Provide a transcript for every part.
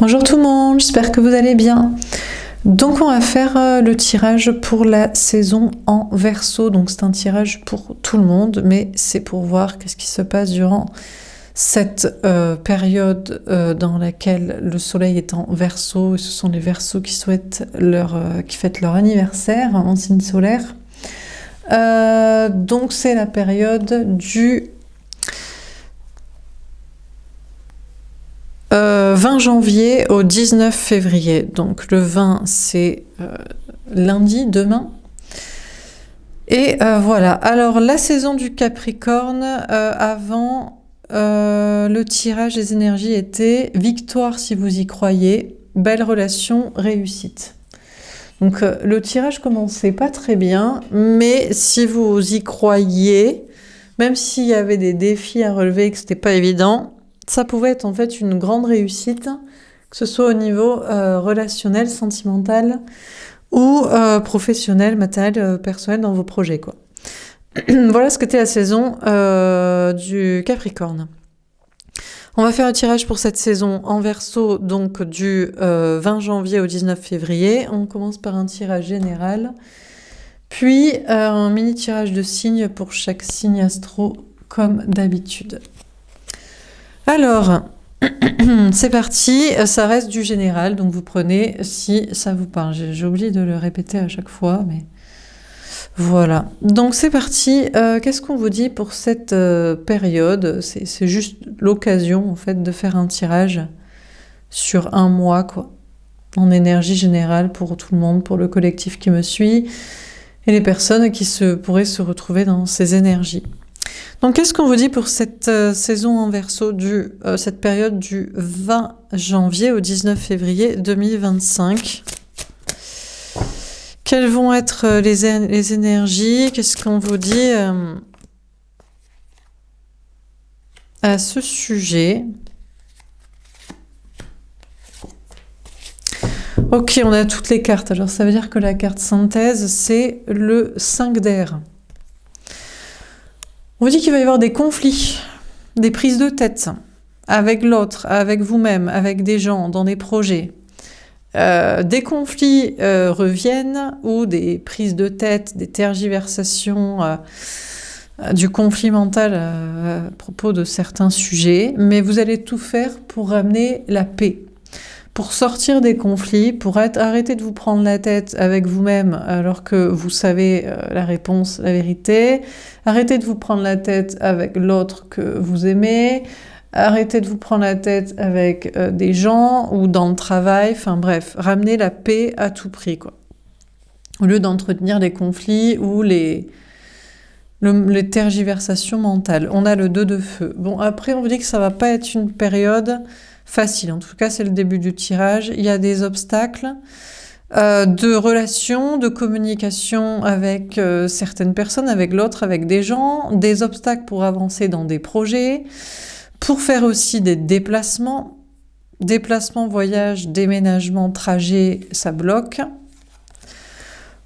Bonjour tout le monde, j'espère que vous allez bien. Donc on va faire le tirage pour la saison en Verseau. Donc c'est un tirage pour tout le monde, mais c'est pour voir qu'est-ce qui se passe durant cette période dans laquelle le soleil est en Verseau. Et ce sont les Verseaux qui fêtent leur anniversaire en signe solaire. Donc c'est la période du 20 janvier au 19 février. Donc le 20 c'est lundi, demain. Et voilà. Alors la saison du Capricorne, avant le tirage des énergies était victoire si vous y croyez, belle relation, réussite. Donc le tirage commençait pas très bien, mais si vous y croyez, même s'il y avait des défis à relever et que c'était pas évident, ça pouvait être en fait une grande réussite, que ce soit au niveau relationnel, sentimental ou professionnel, matériel, personnel dans vos projets, quoi. Voilà ce qu'était la saison du Capricorne. On va faire un tirage pour cette saison en Verseau, donc du 20 janvier au 19 février. On commence par un tirage général, puis un mini tirage de signes pour chaque signe astro, comme d'habitude. Alors, c'est parti, ça reste du général, donc vous prenez si ça vous parle. J'ai oublié de le répéter à chaque fois, mais voilà. Donc c'est parti, qu'est-ce qu'on vous dit pour cette période? C'est juste l'occasion, en fait, de faire un tirage sur un mois, quoi, en énergie générale pour tout le monde, pour le collectif qui me suit, et les personnes qui pourraient se retrouver dans ces énergies. Donc, qu'est-ce qu'on vous dit pour cette saison en Verseau, cette période du 20 janvier au 19 février 2025? Quelles vont être les énergies? Qu'est-ce qu'on vous dit à ce sujet? Ok, on a toutes les cartes. Alors, ça veut dire que la carte synthèse, c'est le 5 d'air. On vous dit qu'il va y avoir des conflits, des prises de tête avec l'autre, avec vous-même, avec des gens, dans des projets. Des conflits reviennent ou des prises de tête, des tergiversations, du conflit mental à propos de certains sujets, mais vous allez tout faire pour ramener la paix, pour sortir des conflits, pour arrêter de vous prendre la tête avec vous-même alors que vous savez la réponse, la vérité. Arrêtez de vous prendre la tête avec l'autre que vous aimez. Arrêtez de vous prendre la tête avec des gens ou dans le travail. Enfin bref, ramenez la paix à tout prix, quoi. Au lieu d'entretenir les conflits ou les tergiversations mentales. On a le 2 de feu. Bon, après, on vous dit que ça va pas être une période facile. En tout cas, c'est le début du tirage. Il y a des obstacles de relations, de communication avec certaines personnes, avec l'autre, avec des gens, des obstacles pour avancer dans des projets, pour faire aussi des déplacements, voyages, déménagements, trajets, ça bloque.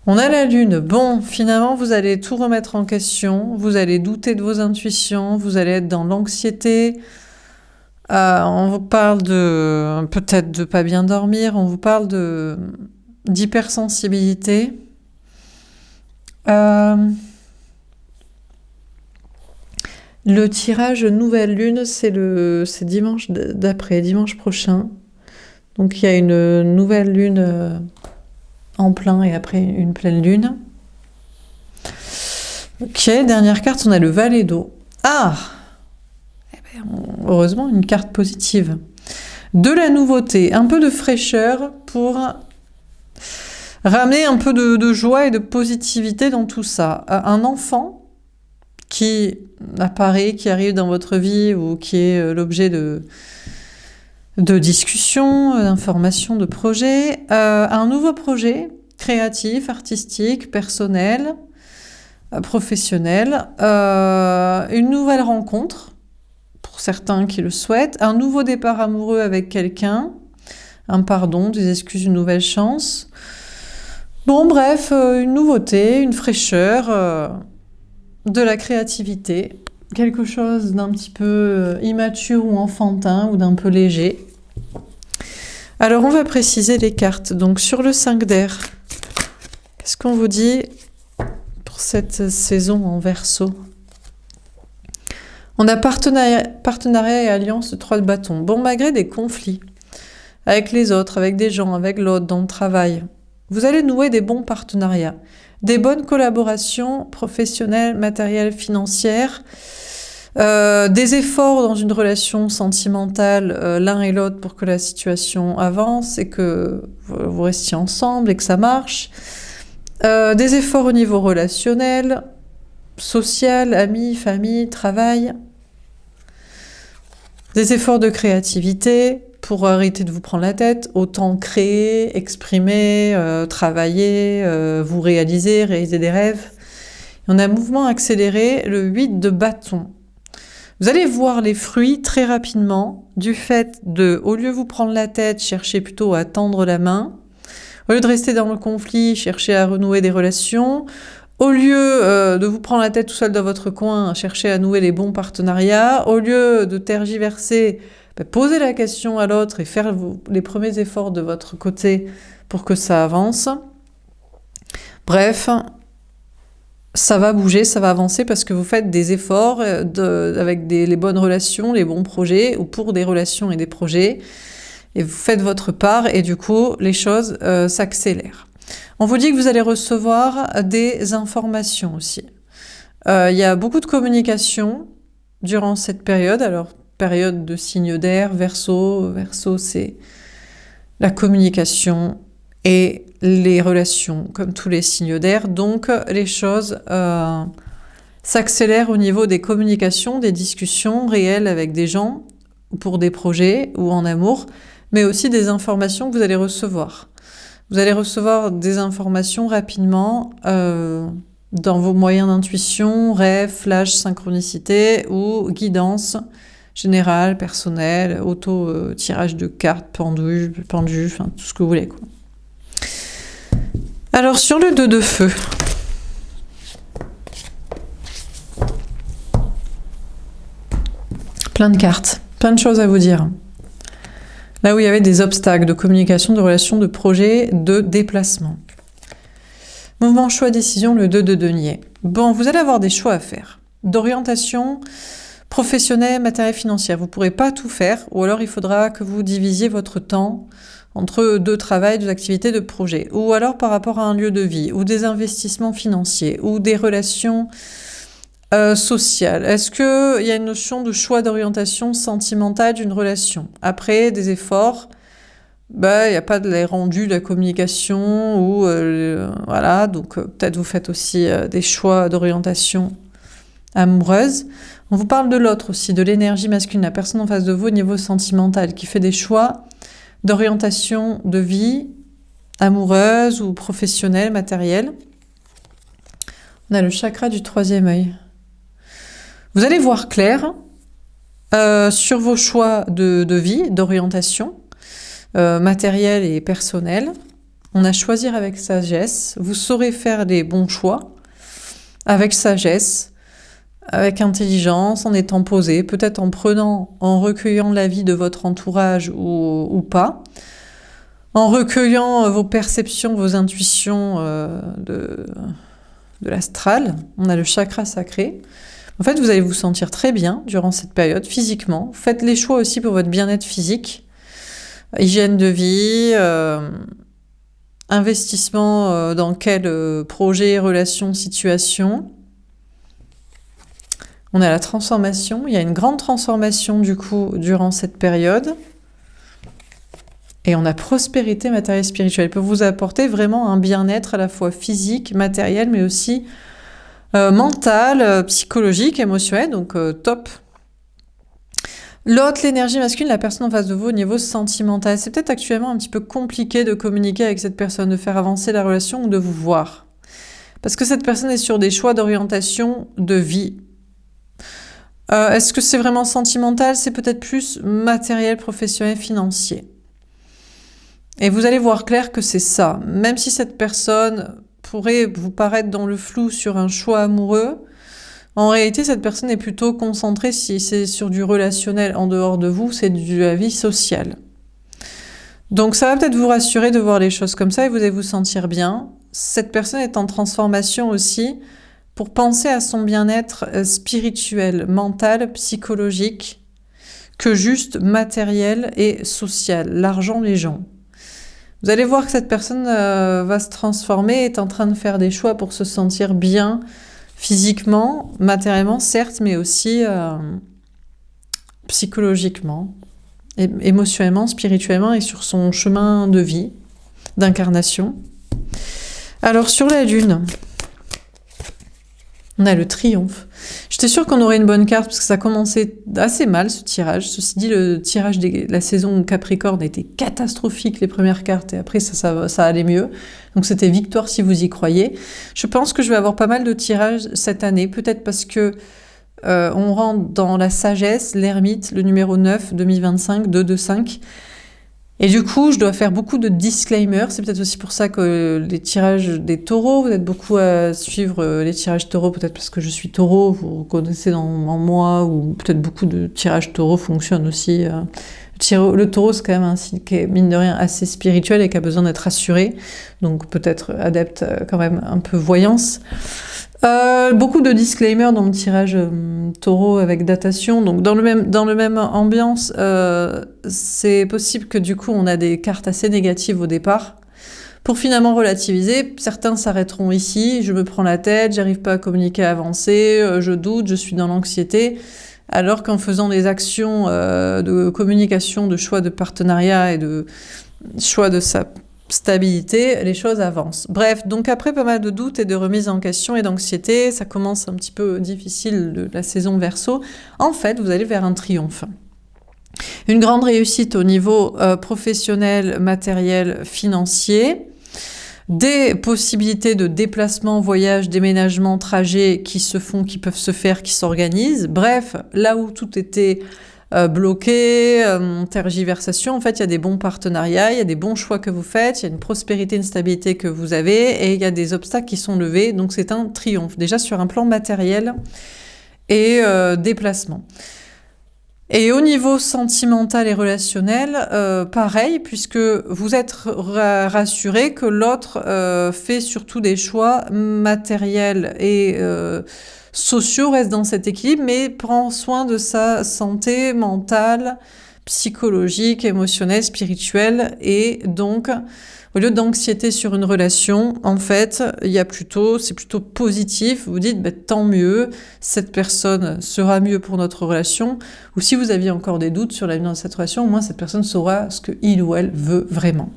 On a la lune. Bon, finalement, vous allez tout remettre en question, vous allez douter de vos intuitions, vous allez être dans l'anxiété. On vous parle peut-être de pas bien dormir, on vous parle d'hypersensibilité. Le tirage nouvelle lune, c'est dimanche d'après, dimanche prochain. Donc il y a une nouvelle lune en plein et après une pleine lune. Ok, dernière carte, on a le valet d'eau. Ah! Heureusement, une carte positive. De la nouveauté, un peu de fraîcheur pour ramener un peu de joie et de positivité dans tout ça. Un enfant qui apparaît, qui arrive dans votre vie ou qui est l'objet de discussions, d'informations, de projets. Un nouveau projet créatif, artistique, personnel, professionnel. Une nouvelle rencontre. Pour certains qui le souhaitent, un nouveau départ amoureux avec quelqu'un, un pardon, des excuses, une nouvelle chance. Bon, bref, une nouveauté, une fraîcheur, de la créativité, quelque chose d'un petit peu immature ou enfantin ou d'un peu léger. Alors, on va préciser les cartes. Donc, sur le 5 d'air, qu'est-ce qu'on vous dit pour cette saison en Verseau? On a partenariat et alliance de 3 de bâton. Bon, malgré des conflits avec les autres, avec des gens, avec l'autre, dans le travail, vous allez nouer des bons partenariats, des bonnes collaborations professionnelles, matérielles, financières, des efforts dans une relation sentimentale l'un et l'autre pour que la situation avance et que vous restiez ensemble et que ça marche. Des efforts au niveau relationnel, social, amis, famille, travail. Des efforts de créativité pour arrêter de vous prendre la tête, autant créer, exprimer, travailler, vous réaliser des rêves. Et on a un mouvement accéléré, le 8 de bâton. Vous allez voir les fruits très rapidement du fait de, au lieu de vous prendre la tête, chercher plutôt à tendre la main, au lieu de rester dans le conflit, chercher à renouer des relations, au lieu de vous prendre la tête tout seul dans votre coin, chercher à nouer les bons partenariats, au lieu de tergiverser, posez la question à l'autre et faire les premiers efforts de votre côté pour que ça avance. Bref, ça va bouger, ça va avancer parce que vous faites des efforts avec les bonnes relations, les bons projets, ou pour des relations et des projets, et vous faites votre part, et du coup, les choses s'accélèrent. On vous dit que vous allez recevoir des informations aussi. Il y a beaucoup de communication durant cette période. Alors, période de signe d'air, Verseau. Verseau, c'est la communication et les relations, comme tous les signes d'air. Donc, les choses s'accélèrent au niveau des communications, des discussions réelles avec des gens, pour des projets ou en amour, mais aussi des informations que vous allez recevoir. Vous allez recevoir des informations rapidement dans vos moyens d'intuition, rêve, flash, synchronicité ou guidance générale, personnelle, auto-tirage de cartes, pendu, enfin tout ce que vous voulez, quoi. Alors sur le 2 de feu, plein de cartes, plein de choses à vous dire. Là où il y avait des obstacles de communication, de relations, de projets, de déplacement. Mouvement, choix, décision, le 2 de denier. Bon, vous allez avoir des choix à faire. D'orientation professionnelle, matérielle, financière. Vous ne pourrez pas tout faire, ou alors il faudra que vous divisiez votre temps entre 2 travails, 2 activités, 2 projets. Ou alors par rapport à un lieu de vie, ou des investissements financiers, ou des relations sociales. Est-ce qu'il y a une notion de choix d'orientation sentimentale d'une relation? Après, des efforts, il n'y a pas de les rendus de la communication, ou voilà, donc peut-être vous faites aussi des choix d'orientation amoureuse. On vous parle de l'autre aussi, de l'énergie masculine, la personne en face de vous au niveau sentimental, qui fait des choix d'orientation de vie amoureuse ou professionnelle, matérielle. On a le chakra du 3e œil. Vous allez voir clair sur vos choix de vie, d'orientation, matérielle et personnelle. On a choisir avec sagesse. Vous saurez faire les bons choix avec sagesse, avec intelligence, en étant posé, peut-être en recueillant l'avis de votre entourage ou pas, en recueillant vos perceptions, vos intuitions de l'astral. On a le chakra sacré. En fait, vous allez vous sentir très bien durant cette période, physiquement. Faites les choix aussi pour votre bien-être physique, hygiène de vie, investissement dans quel projet, relation, situation. On a la transformation. Il y a une grande transformation, du coup, durant cette période. Et on a prospérité matérielle et spirituelle. Elle peut vous apporter vraiment un bien-être à la fois physique, matériel, mais aussi mental, psychologique, émotionnel. Donc, top. L'autre, l'énergie masculine, la personne en face de vous au niveau sentimental. C'est peut-être actuellement un petit peu compliqué de communiquer avec cette personne, de faire avancer la relation ou de vous voir. Parce que cette personne est sur des choix d'orientation de vie. Est-ce que c'est vraiment sentimental? C'est peut-être plus matériel, professionnel, financier. Et vous allez voir clair que c'est ça. Même si cette personne pourrait vous paraître dans le flou sur un choix amoureux, en réalité, cette personne est plutôt concentrée, si c'est sur du relationnel en dehors de vous, c'est de la vie sociale. Donc ça va peut-être vous rassurer de voir les choses comme ça et vous allez vous sentir bien. Cette personne est en transformation aussi pour penser à son bien-être spirituel, mental, psychologique, que juste matériel et social, l'argent, les gens. Vous allez voir que cette personne va se transformer, est en train de faire des choix pour se sentir bien physiquement, matériellement, certes, mais aussi psychologiquement, émotionnellement, spirituellement et sur son chemin de vie, d'incarnation. Alors sur la Lune, on a le triomphe. J'étais sûre qu'on aurait une bonne carte parce que ça commençait assez mal ce tirage. Ceci dit, le tirage de la saison Capricorne était catastrophique les premières cartes et après ça allait mieux. Donc c'était victoire si vous y croyez. Je pense que je vais avoir pas mal de tirages cette année, peut-être parce que on rentre dans la sagesse, l'ermite, le numéro 9, 2025, 225. Et du coup, je dois faire beaucoup de disclaimers. C'est peut-être aussi pour ça que les tirages des taureaux, vous êtes beaucoup à suivre les tirages taureaux, peut-être parce que je suis taureau, vous connaissez en moi, ou peut-être beaucoup de tirages taureaux fonctionnent aussi. Le taureau, c'est quand même un signe qui est, mine de rien, assez spirituel et qui a besoin d'être rassuré. Donc peut-être adepte quand même un peu voyance. Beaucoup de disclaimers dans le tirage taureau avec datation. Donc dans le même ambiance, c'est possible que du coup on a des cartes assez négatives au départ. Pour finalement relativiser, certains s'arrêteront ici. Je me prends la tête, j'arrive pas à communiquer, à avancer, je doute, je suis dans l'anxiété. Alors qu'en faisant des actions de communication, de choix de partenariat et de choix de sa stabilité, les choses avancent. Bref, donc après pas mal de doutes et de remises en question et d'anxiété, ça commence un petit peu difficile de la saison Verseau. En fait, vous allez vers un triomphe. Une grande réussite au niveau professionnel, matériel, financier. Des possibilités de déplacement, voyage, déménagement, trajet qui se font, qui peuvent se faire, qui s'organisent. Bref, là où tout était bloqué, tergiversation, en fait, il y a des bons partenariats, il y a des bons choix que vous faites, il y a une prospérité, une stabilité que vous avez, et il y a des obstacles qui sont levés, donc c'est un triomphe, déjà sur un plan matériel et déplacement. Et au niveau sentimental et relationnel, pareil, puisque vous êtes rassuré que l'autre fait surtout des choix matériels et sociaux, reste dans cet équilibre, mais prend soin de sa santé mentale, psychologique, émotionnelle, spirituelle, et donc au lieu d'anxiété sur une relation, en fait, c'est plutôt positif. Vous dites, tant mieux, cette personne sera mieux pour notre relation. Ou si vous aviez encore des doutes sur l'avenir de cette relation, au moins cette personne saura ce que il ou elle veut vraiment.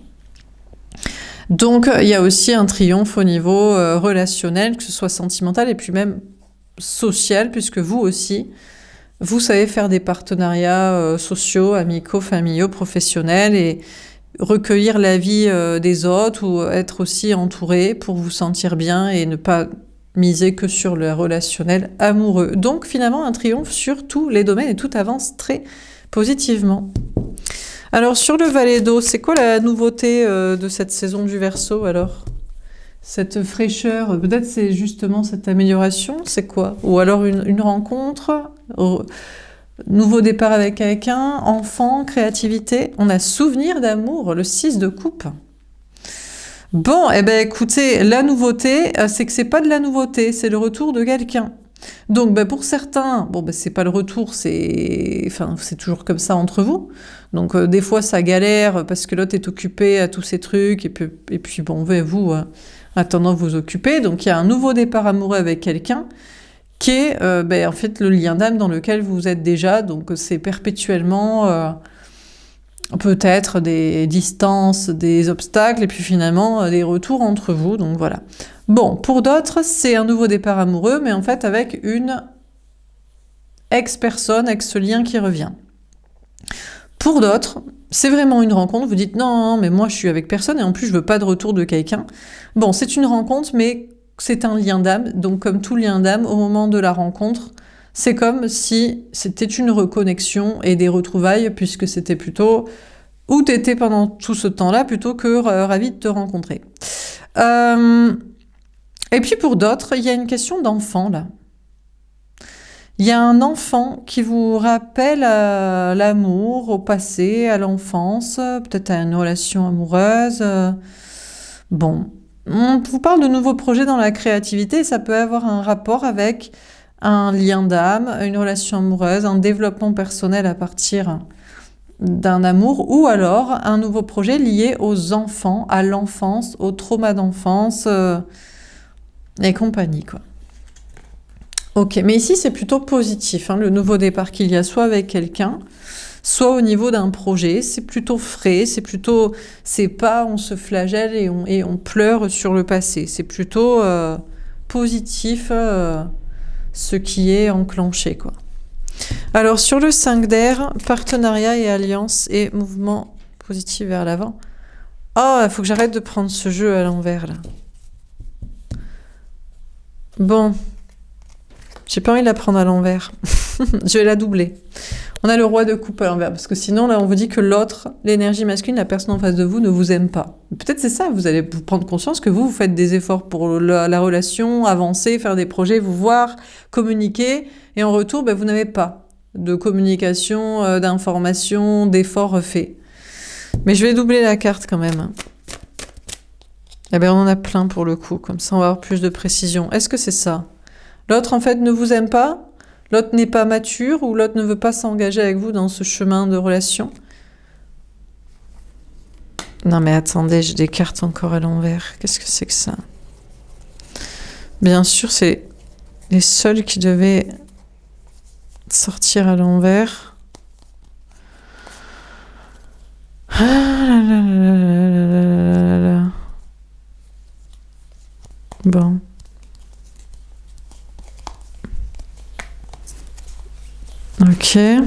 Donc, il y a aussi un triomphe au niveau relationnel, que ce soit sentimental et puis même social, puisque vous aussi, vous savez faire des partenariats sociaux, amicaux, familiaux, professionnels et recueillir l'avis des autres ou être aussi entouré pour vous sentir bien et ne pas miser que sur le relationnel amoureux. Donc finalement un triomphe sur tous les domaines et tout avance très positivement. Alors sur le Valet d'eau, c'est quoi la nouveauté de cette saison du Verseau alors ? Cette fraîcheur, peut-être c'est justement cette amélioration, c'est quoi ? Ou alors une rencontre nouveau départ avec quelqu'un, enfant, créativité. On a souvenir d'amour, le 6 de coupe. Bon, écoutez, la nouveauté, c'est que c'est pas de la nouveauté, c'est le retour de quelqu'un. Donc pour certains, c'est pas le retour, c'est toujours comme ça entre vous. Donc des fois ça galère parce que l'autre est occupé à tous ces trucs et puis vous attendant vous occuper. Donc il y a un nouveau départ amoureux avec quelqu'un qui est en fait le lien d'âme dans lequel vous êtes déjà, donc c'est perpétuellement peut-être des distances, des obstacles, et puis finalement des retours entre vous, donc voilà. Bon, pour d'autres, c'est un nouveau départ amoureux, mais en fait avec une ex-personne, ex-lien qui revient. Pour d'autres, c'est vraiment une rencontre, vous dites non, mais moi je suis avec personne, et en plus je veux pas de retour de quelqu'un. Bon, c'est une rencontre, mais c'est un lien d'âme, donc comme tout lien d'âme, au moment de la rencontre, c'est comme si c'était une reconnexion et des retrouvailles, puisque c'était plutôt où t'étais pendant tout ce temps-là, plutôt que ravi de te rencontrer. Et puis pour d'autres, il y a une question d'enfant, là. Il y a un enfant qui vous rappelle à l'amour, au passé, à l'enfance, peut-être à une relation amoureuse. Bon, on vous parle de nouveaux projets dans la créativité, ça peut avoir un rapport avec un lien d'âme, une relation amoureuse, un développement personnel à partir d'un amour, ou alors un nouveau projet lié aux enfants, à l'enfance, au trauma d'enfance et compagnie, quoi. Ok, mais ici c'est plutôt positif, hein, le nouveau départ qu'il y a soit avec quelqu'un, soit au niveau d'un projet. C'est plutôt frais, c'est pas on se flagelle et on pleure sur le passé. C'est plutôt positif ce qui est enclenché, quoi. Alors sur le 5 d'air, partenariat et alliance et mouvement positif vers l'avant. Oh, il faut que j'arrête de prendre ce jeu à l'envers là. Bon. J'ai pas envie de la prendre à l'envers. Je vais la doubler. On a le roi de coupe à l'envers, parce que sinon, là, on vous dit que l'autre, l'énergie masculine, la personne en face de vous, ne vous aime pas. Peut-être c'est ça, vous allez vous prendre conscience que vous faites des efforts pour la relation, avancer, faire des projets, vous voir, communiquer, et en retour, vous n'avez pas de communication, d'information, d'efforts faits. Mais je vais doubler la carte quand même. Eh bien, on en a plein pour le coup, comme ça on va avoir plus de précision. Est-ce que c'est ça ? L'autre, en fait, ne vous aime pas, l'autre n'est pas mature, ou l'autre ne veut pas s'engager avec vous dans ce chemin de relation. Non mais attendez, j'ai des cartes encore à l'envers. Qu'est-ce que c'est que ça? Bien sûr, c'est les seuls qui devaient sortir à l'envers. Ah là là là là là là là. Bon. Ok. Je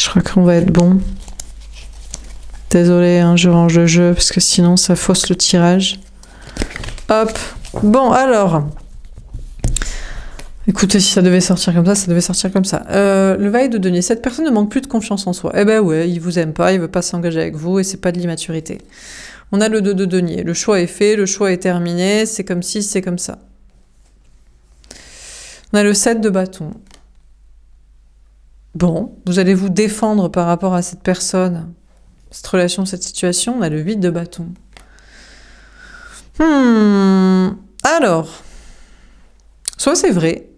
crois qu'on va être bon. Désolée, hein, je range le jeu parce que sinon ça fausse le tirage. Hop. Bon, alors. Écoutez, si ça devait sortir comme ça, ça devait sortir comme ça. Le valet de denier. Cette personne ne manque plus de confiance en soi. Eh ben ouais, il vous aime pas, il veut pas s'engager avec vous et c'est pas de l'immaturité. On a le 2 de denier. Le choix est fait, le choix est terminé, c'est comme si, c'est comme ça. On a le 7 de bâton. Bon, vous allez vous défendre par rapport à cette personne, cette relation, cette situation. On a le 8 de bâton. Alors, soit c'est vrai.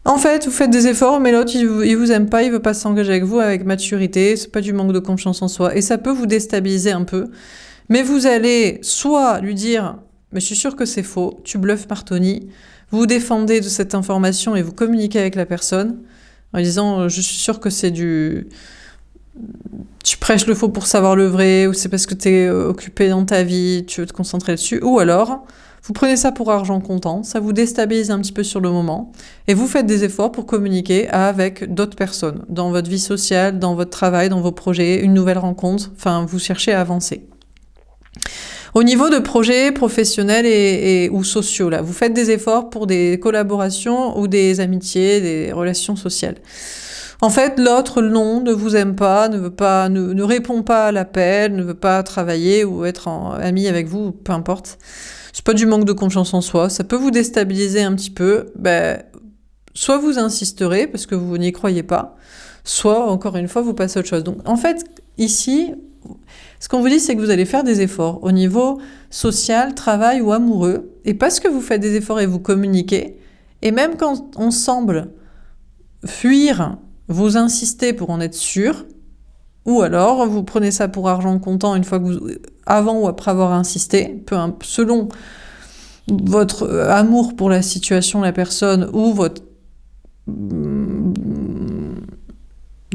En fait, vous faites des efforts, mais l'autre, il vous aime pas, il veut pas s'engager avec vous avec maturité, c'est pas du manque de confiance en soi, et ça peut vous déstabiliser un peu. Mais vous allez soit lui dire, mais je suis sûre que c'est faux, tu bluffes Martoni, vous vous défendez de cette information et vous communiquez avec la personne, en disant, je suis sûre que c'est du... Tu prêches le faux pour savoir le vrai, ou c'est parce que tu es occupé dans ta vie, tu veux te concentrer dessus, ou alors, vous prenez ça pour argent comptant, ça vous déstabilise un petit peu sur le moment, et vous faites des efforts pour communiquer avec d'autres personnes, dans votre vie sociale, dans votre travail, dans vos projets, une nouvelle rencontre, enfin, vous cherchez à avancer. Au niveau de projets professionnels ou sociaux, là, vous faites des efforts pour des collaborations ou des amitiés, des relations sociales. En fait, l'autre, non, ne vous aime pas, ne répond pas à l'appel, ne veut pas travailler ou être ami avec vous, peu importe. C'est pas du manque de confiance en soi, ça peut vous déstabiliser un petit peu. Soit vous insisterez parce que vous n'y croyez pas, soit, encore une fois, vous passez à autre chose. Donc, en fait, ici, ce qu'on vous dit, c'est que vous allez faire des efforts au niveau social, travail ou amoureux. Et parce que vous faites des efforts et vous communiquez, et même quand on semble fuir, vous insistez pour en être sûr, ou alors vous prenez ça pour argent comptant une fois que vous, avant ou après avoir insisté, selon votre amour pour la situation, la personne, ou votre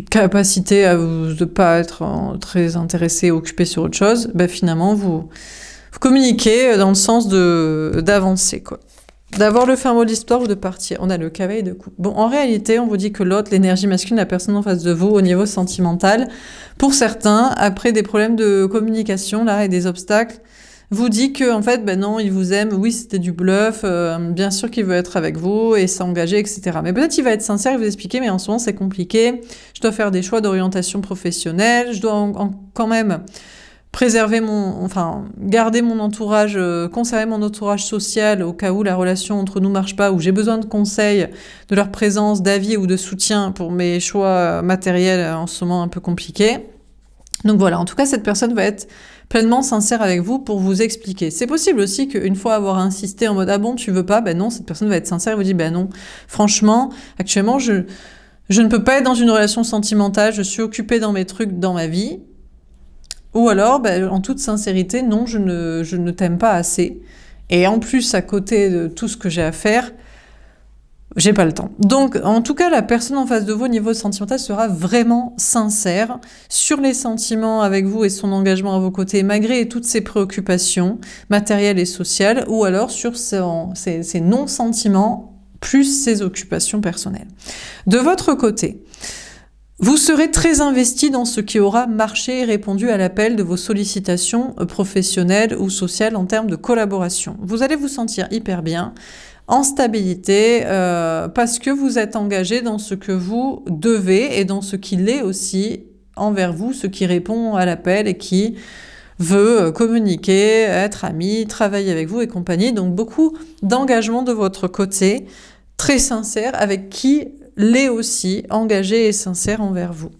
capacité à ne pas être très intéressé, occupé sur autre chose, finalement vous communiquez dans le sens d'avancer, quoi. D'avoir le fin mot de l'histoire ou de partir. On a le cavalier de coupe. Bon, en réalité, on vous dit que l'autre, l'énergie masculine, la personne en face de vous, au niveau sentimental, pour certains, après des problèmes de communication là et des obstacles, vous dit que en fait, non, il vous aime, oui, c'était du bluff, bien sûr qu'il veut être avec vous et s'engager, etc. Mais peut-être il va être sincère et vous expliquer, mais en ce moment, c'est compliqué, je dois faire des choix d'orientation professionnelle, je dois quand même garder mon entourage, conserver mon entourage social au cas où la relation entre nous marche pas, où j'ai besoin de conseils, de leur présence, d'avis ou de soutien pour mes choix matériels en ce moment un peu compliqués. Donc voilà, en tout cas, cette personne va être pleinement sincère avec vous pour vous expliquer. C'est possible aussi qu'une fois avoir insisté en mode « Ah bon, tu veux pas ?» Ben non, cette personne va être sincère et vous dit « Ben non, franchement, actuellement, je ne peux pas être dans une relation sentimentale, je suis occupée dans mes trucs, dans ma vie. » Ou alors, en toute sincérité, non, je ne t'aime pas assez. Et en plus, à côté de tout ce que j'ai à faire, j'ai pas le temps. Donc, en tout cas, la personne en face de vous au niveau sentimental sera vraiment sincère sur les sentiments avec vous et son engagement à vos côtés, malgré toutes ses préoccupations matérielles et sociales, ou alors sur ses non-sentiments plus ses occupations personnelles. De votre côté, vous serez très investi dans ce qui aura marché et répondu à l'appel de vos sollicitations professionnelles ou sociales en termes de collaboration. Vous allez vous sentir hyper bien, en stabilité, parce que vous êtes engagé dans ce que vous devez et dans ce qu'il est aussi envers vous, ce qui répond à l'appel et qui veut communiquer, être ami, travailler avec vous et compagnie. Donc beaucoup d'engagement de votre côté, très sincère, avec qui l'est aussi engagé et sincère envers vous.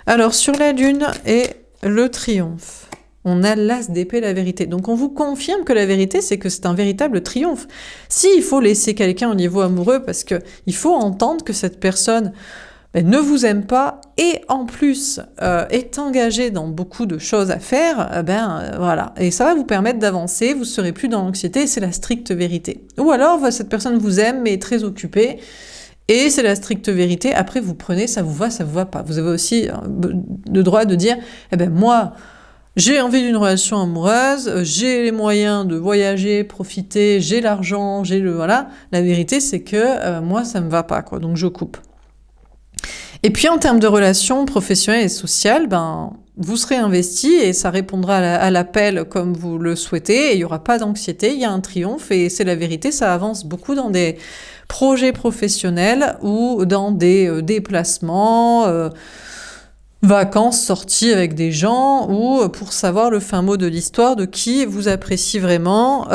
Alors sur la lune et le triomphe, on a l'as d'épée, la vérité. Donc on vous confirme que la vérité, c'est que c'est un véritable triomphe. S'il faut laisser quelqu'un au niveau amoureux, parce que il faut entendre que cette personne ne vous aime pas et en plus est engagée dans beaucoup de choses à faire, voilà. Et ça va vous permettre d'avancer, vous serez plus dans l'anxiété, c'est la stricte vérité. Ou alors cette personne vous aime mais est très occupée, et c'est la stricte vérité. Après, vous prenez, ça vous va pas. Vous avez aussi le droit de dire, moi, j'ai envie d'une relation amoureuse, j'ai les moyens de voyager, profiter, j'ai l'argent, voilà. La vérité, c'est que moi, ça me va pas, quoi. Donc, je coupe. Et puis, en termes de relations professionnelles et sociales, vous serez investi et ça répondra à l'appel comme vous le souhaitez. Et il y aura pas d'anxiété, il y a un triomphe et c'est la vérité. Ça avance beaucoup dans des projets professionnels ou dans des déplacements, vacances, sorties avec des gens, ou pour savoir le fin mot de l'histoire de qui vous apprécie vraiment,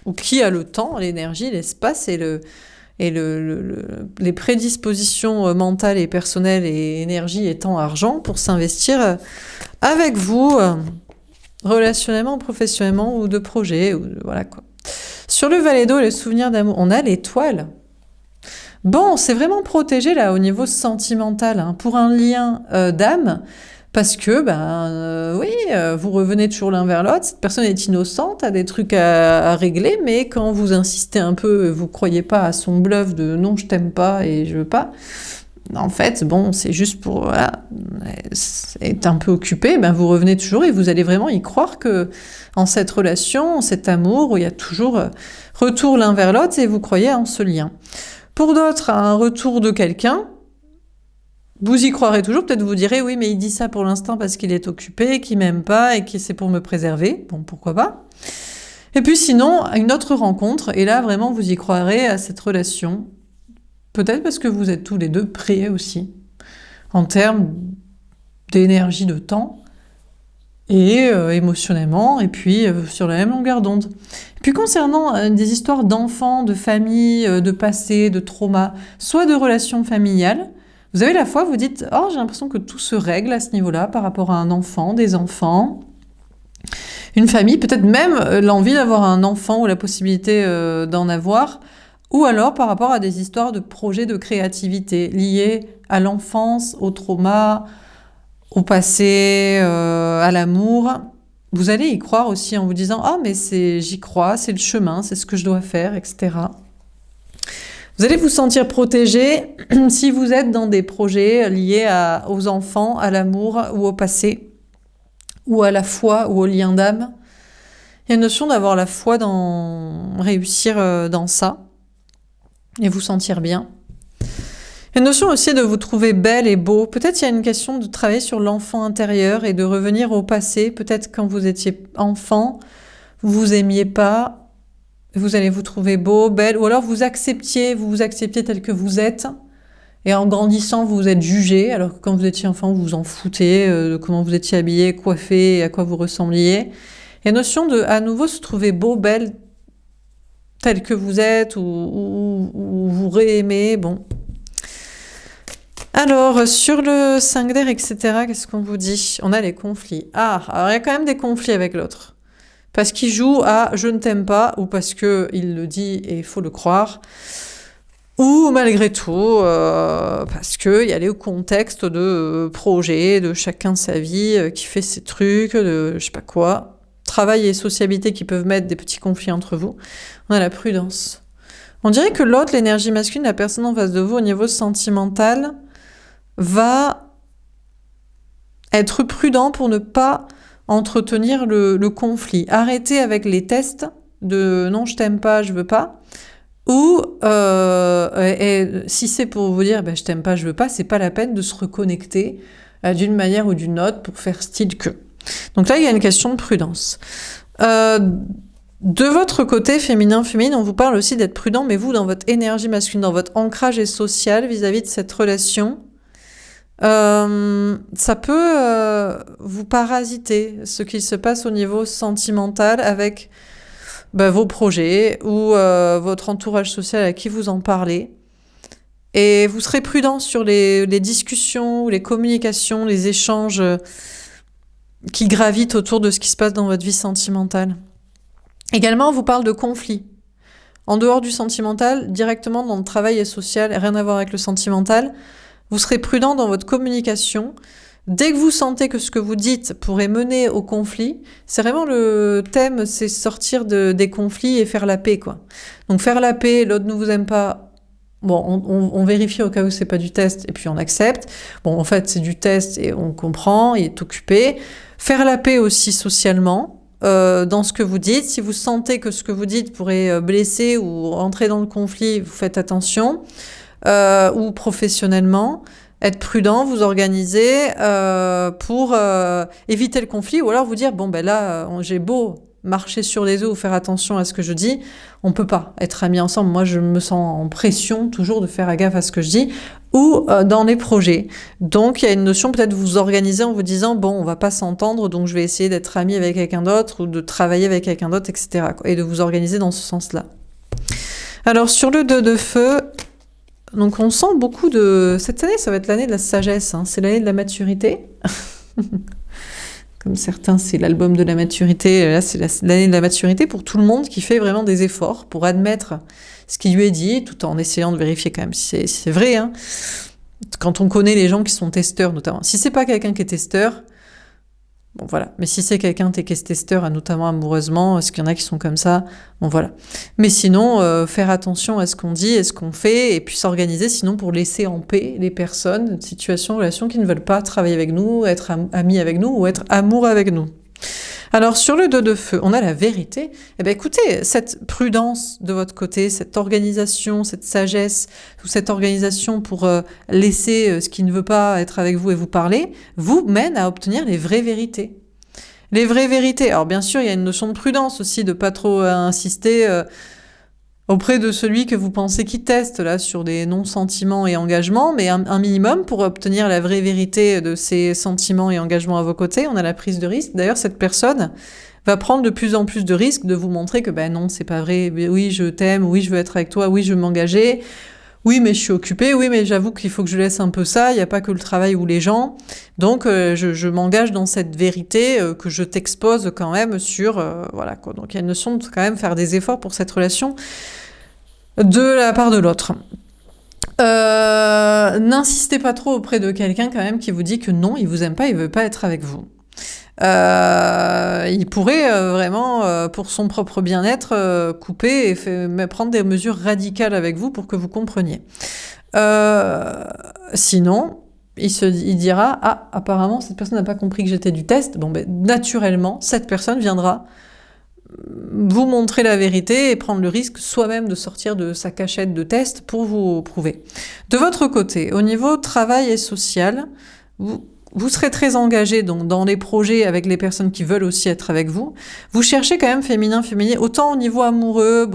ou qui a le temps, l'énergie, l'espace et les prédispositions mentales et personnelles et énergie et temps, argent pour s'investir avec vous, relationnellement, professionnellement ou de projet, voilà quoi. Sur le valet d'eau et le souvenir d'amour, on a l'étoile. Bon, c'est vraiment protégé là au niveau sentimental, hein, pour un lien d'âme, parce que vous revenez toujours l'un vers l'autre, cette personne est innocente, a des trucs à régler, mais quand vous insistez un peu, vous croyez pas à son bluff de non, je t'aime pas et je veux pas, en fait, c'est juste pour, voilà, être un peu occupé, vous revenez toujours et vous allez vraiment y croire que en cette relation, en cet amour, où il y a toujours retour l'un vers l'autre et vous croyez en ce lien. Pour d'autres, à un retour de quelqu'un, vous y croirez toujours, peut-être vous direz « Oui, mais il dit ça pour l'instant parce qu'il est occupé, qu'il m'aime pas et que c'est pour me préserver. » Bon, pourquoi pas. Et puis sinon, une autre rencontre, et là, vraiment, vous y croirez à cette relation. Peut-être parce que vous êtes tous les deux prêts aussi, en termes d'énergie, de temps, et émotionnellement, et puis sur la même longueur d'onde. Et puis concernant des histoires d'enfants, de famille, de passé, de trauma, soit de relations familiales, vous avez la foi, vous dites « Oh, j'ai l'impression que tout se règle à ce niveau-là par rapport à un enfant, des enfants, une famille, peut-être même l'envie d'avoir un enfant ou la possibilité d'en avoir, ou alors par rapport à des histoires de projets de créativité liés à l'enfance, au trauma, au passé, à l'amour. » Vous allez y croire aussi en vous disant « Ah, mais j'y crois, c'est le chemin, c'est ce que je dois faire, etc. » Vous allez vous sentir protégé si vous êtes dans des projets liés aux enfants, à l'amour ou au passé, ou à la foi ou au lien d'âme. Il y a une notion d'avoir la foi dans réussir dans ça et vous sentir bien. Il y a une notion aussi de vous trouver belle et beau. Peut-être il y a une question de travailler sur l'enfant intérieur et de revenir au passé. Peut-être quand vous étiez enfant, vous vous aimiez pas, vous allez vous trouver beau, belle, ou alors vous vous acceptiez tel que vous êtes, Et en grandissant, vous vous êtes jugé, alors que quand vous étiez enfant, vous vous en foutez de comment vous étiez habillé, coiffé, et à quoi vous ressembliez. Il y a notion de, à nouveau, se trouver beau, belle, tel que vous êtes, ou vous réaimez, bon. Alors, sur le 5 d'air, etc., qu'est-ce qu'on vous dit? On a les conflits. Ah, alors il y a quand même des conflits avec l'autre. Parce qu'il joue à « je ne t'aime pas » ou parce qu'il le dit et il faut le croire. Ou malgré tout, parce qu'il y a le contexte de projet, de chacun sa vie, qui fait ses trucs, de je sais pas quoi. Travail et sociabilité qui peuvent mettre des petits conflits entre vous. On a la prudence. On dirait que l'autre, l'énergie masculine, la personne en face de vous au niveau sentimental, va être prudent pour ne pas entretenir le conflit. Arrêtez avec les tests de non, je t'aime pas, je veux pas. Ou et si c'est pour vous dire je t'aime pas, je veux pas, c'est pas la peine de se reconnecter d'une manière ou d'une autre pour faire style que. Donc là, il y a une question de prudence. De votre côté féminin, on vous parle aussi d'être prudent, mais vous, dans votre énergie masculine, dans votre ancrage et social vis-à-vis de cette relation, ça peut vous parasiter, ce qui se passe au niveau sentimental avec vos projets ou votre entourage social à qui vous en parlez. Et vous serez prudent sur les discussions, les communications, les échanges qui gravitent autour de ce qui se passe dans votre vie sentimentale. Également, on vous parle de conflits. En dehors du sentimental, directement dans le travail et social, rien à voir avec le sentimental, vous serez prudent dans votre communication. Dès que vous sentez que ce que vous dites pourrait mener au conflit, c'est vraiment le thème, c'est sortir des conflits et faire la paix, quoi. Donc faire la paix, l'autre ne vous aime pas, bon, on vérifie au cas où c'est pas du test et puis on accepte. Bon, en fait, c'est du test et on comprend, il est occupé. Faire la paix aussi socialement, dans ce que vous dites. Si vous sentez que ce que vous dites pourrait blesser ou entrer dans le conflit, vous faites attention. Ou professionnellement, être prudent, vous organiser pour éviter le conflit, ou alors vous dire j'ai beau marcher sur les œufs ou faire attention à ce que je dis, on peut pas être amis ensemble. Moi, je me sens en pression toujours de faire gaffe à ce que je dis, ou dans les projets. Donc, il y a une notion peut-être de vous organiser en vous disant on va pas s'entendre, donc je vais essayer d'être ami avec quelqu'un d'autre ou de travailler avec quelqu'un d'autre, etc. Et de vous organiser dans ce sens-là. Alors, sur le 2 de feu, donc on sent beaucoup de... Cette année, ça va être l'année de la sagesse, hein. C'est l'année de la maturité. Comme certains, c'est l'album de la maturité. Là, c'est l'année de la maturité pour tout le monde qui fait vraiment des efforts pour admettre ce qui lui est dit, tout en essayant de vérifier quand même si c'est vrai. Hein. Quand on connaît les gens qui sont testeurs, notamment. Si c'est pas quelqu'un qui est testeur, bon voilà, mais si c'est quelqu'un qui est testeur, notamment amoureusement, est-ce qu'il y en a qui sont comme ça? Bon voilà. Mais sinon, faire attention à ce qu'on dit, à ce qu'on fait, et puis s'organiser sinon pour laisser en paix les personnes, situations, relations qui ne veulent pas travailler avec nous, être amis avec nous ou être amoureux avec nous. Alors sur le 2 de feu, on a la vérité. Eh bien écoutez, cette prudence de votre côté, cette organisation, cette sagesse, ou cette organisation pour laisser ce qui ne veut pas être avec vous et vous parler, vous mène à obtenir les vraies vérités. Les vraies vérités. Alors bien sûr, il y a une notion de prudence aussi, de pas trop insister auprès de celui que vous pensez qui teste là sur des non-sentiments et engagements, mais un minimum pour obtenir la vraie vérité de ces sentiments et engagements à vos côtés. On a la prise de risque. D'ailleurs, cette personne va prendre de plus en plus de risques de vous montrer que non, c'est pas vrai. Oui, je t'aime. Oui, je veux être avec toi. Oui, je veux m'engager. Oui, mais je suis occupée. Oui, mais j'avoue qu'il faut que je laisse un peu ça. Il n'y a pas que le travail ou les gens. Donc, je m'engage dans cette vérité que je t'expose quand même sur... voilà quoi. Donc, il y a une notion de quand même faire des efforts pour cette relation de la part de l'autre. N'insistez pas trop auprès de quelqu'un quand même qui vous dit que non, il vous aime pas, il veut pas être avec vous. Il pourrait vraiment, pour son propre bien-être, couper et prendre des mesures radicales avec vous pour que vous compreniez. Sinon, il dira « Ah, apparemment, cette personne n'a pas compris que j'étais du test. » Bon, naturellement, cette personne viendra vous montrer la vérité et prendre le risque soi-même de sortir de sa cachette de test pour vous prouver. De votre côté, au niveau travail et social, vous serez très engagé donc dans les projets avec les personnes qui veulent aussi être avec vous. Vous cherchez quand même féminin, autant au niveau amoureux,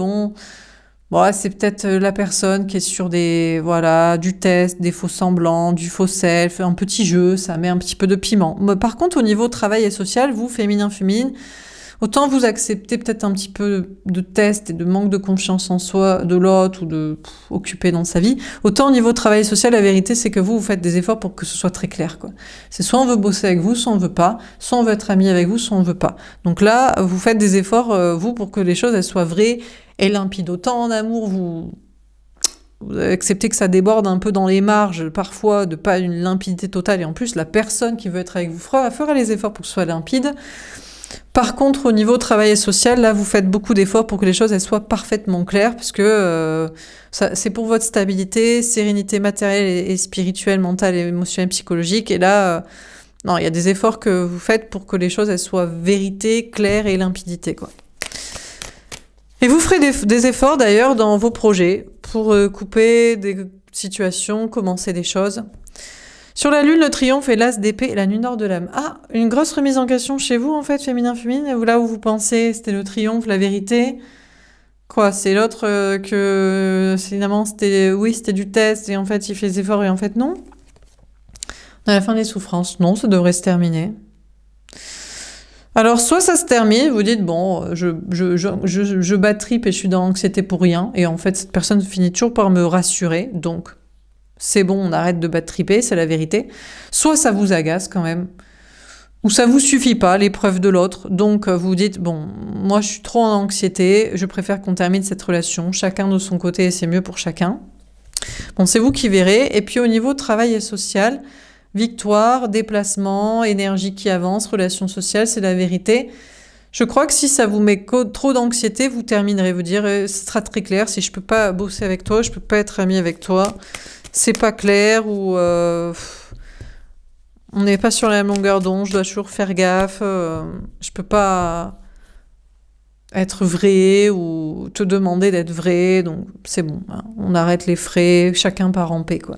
Bon, là, c'est peut-être la personne qui est sur des, voilà, du test, des faux semblants, du faux self, un petit jeu, ça met un petit peu de piment. Mais par contre, au niveau travail et social, vous, féminin, féminine, autant vous acceptez peut-être un petit peu de test et de manque de confiance en soi de l'autre ou de occupé dans sa vie, autant au niveau travail social, la vérité, c'est que vous faites des efforts pour que ce soit très clair, quoi. C'est soit on veut bosser avec vous, soit on veut pas, soit on veut être ami avec vous, soit on veut pas. Donc là, vous faites des efforts, vous, pour que les choses, elles soient vraies et limpides. Autant en amour, vous acceptez que ça déborde un peu dans les marges, parfois, de pas une limpidité totale, et en plus, la personne qui veut être avec vous fera les efforts pour que ce soit limpide. Par contre, au niveau travail et social, là, vous faites beaucoup d'efforts pour que les choses elles soient parfaitement claires, parce que c'est pour votre stabilité, sérénité matérielle et spirituelle, mentale, et émotionnelle, psychologique. Et là, non, il y a des efforts que vous faites pour que les choses elles soient vérité, claire et limpidité, quoi. Et vous ferez des efforts d'ailleurs dans vos projets pour couper des situations, commencer des choses. Sur la lune, le triomphe et l'as d'épée et la nuit nord de l'âme. Ah, une grosse remise en question chez vous, en fait, féminin-féminine, là où vous pensez c'était le triomphe, la vérité. Quoi, c'est l'autre que finalement c'était du test et en fait il fait des efforts et en fait non. À la fin des souffrances, non, ça devrait se terminer. Alors, soit ça se termine, vous dites, bon, je bats trip et je suis dans l'anxiété pour rien, et en fait, cette personne finit toujours par me rassurer, donc c'est bon, on arrête de battre triper, c'est la vérité. Soit ça vous agace quand même, ou ça vous suffit pas, l'épreuve de l'autre, donc vous dites, bon, moi je suis trop en anxiété, je préfère qu'on termine cette relation, chacun de son côté, c'est mieux pour chacun. Bon, c'est vous qui verrez, et puis au niveau travail et social, victoire, déplacement, énergie qui avance, relations sociales, c'est la vérité. Je crois que si ça vous met trop d'anxiété, vous terminerez, vous dire, ce sera très clair, si je peux pas bosser avec toi, je peux pas être ami avec toi, c'est pas clair, ou on n'est pas sur la même longueur d'onde, je dois toujours faire gaffe, je peux pas être vrai ou te demander d'être vrai, donc c'est bon, hein, on arrête les frais, chacun part en paix, quoi.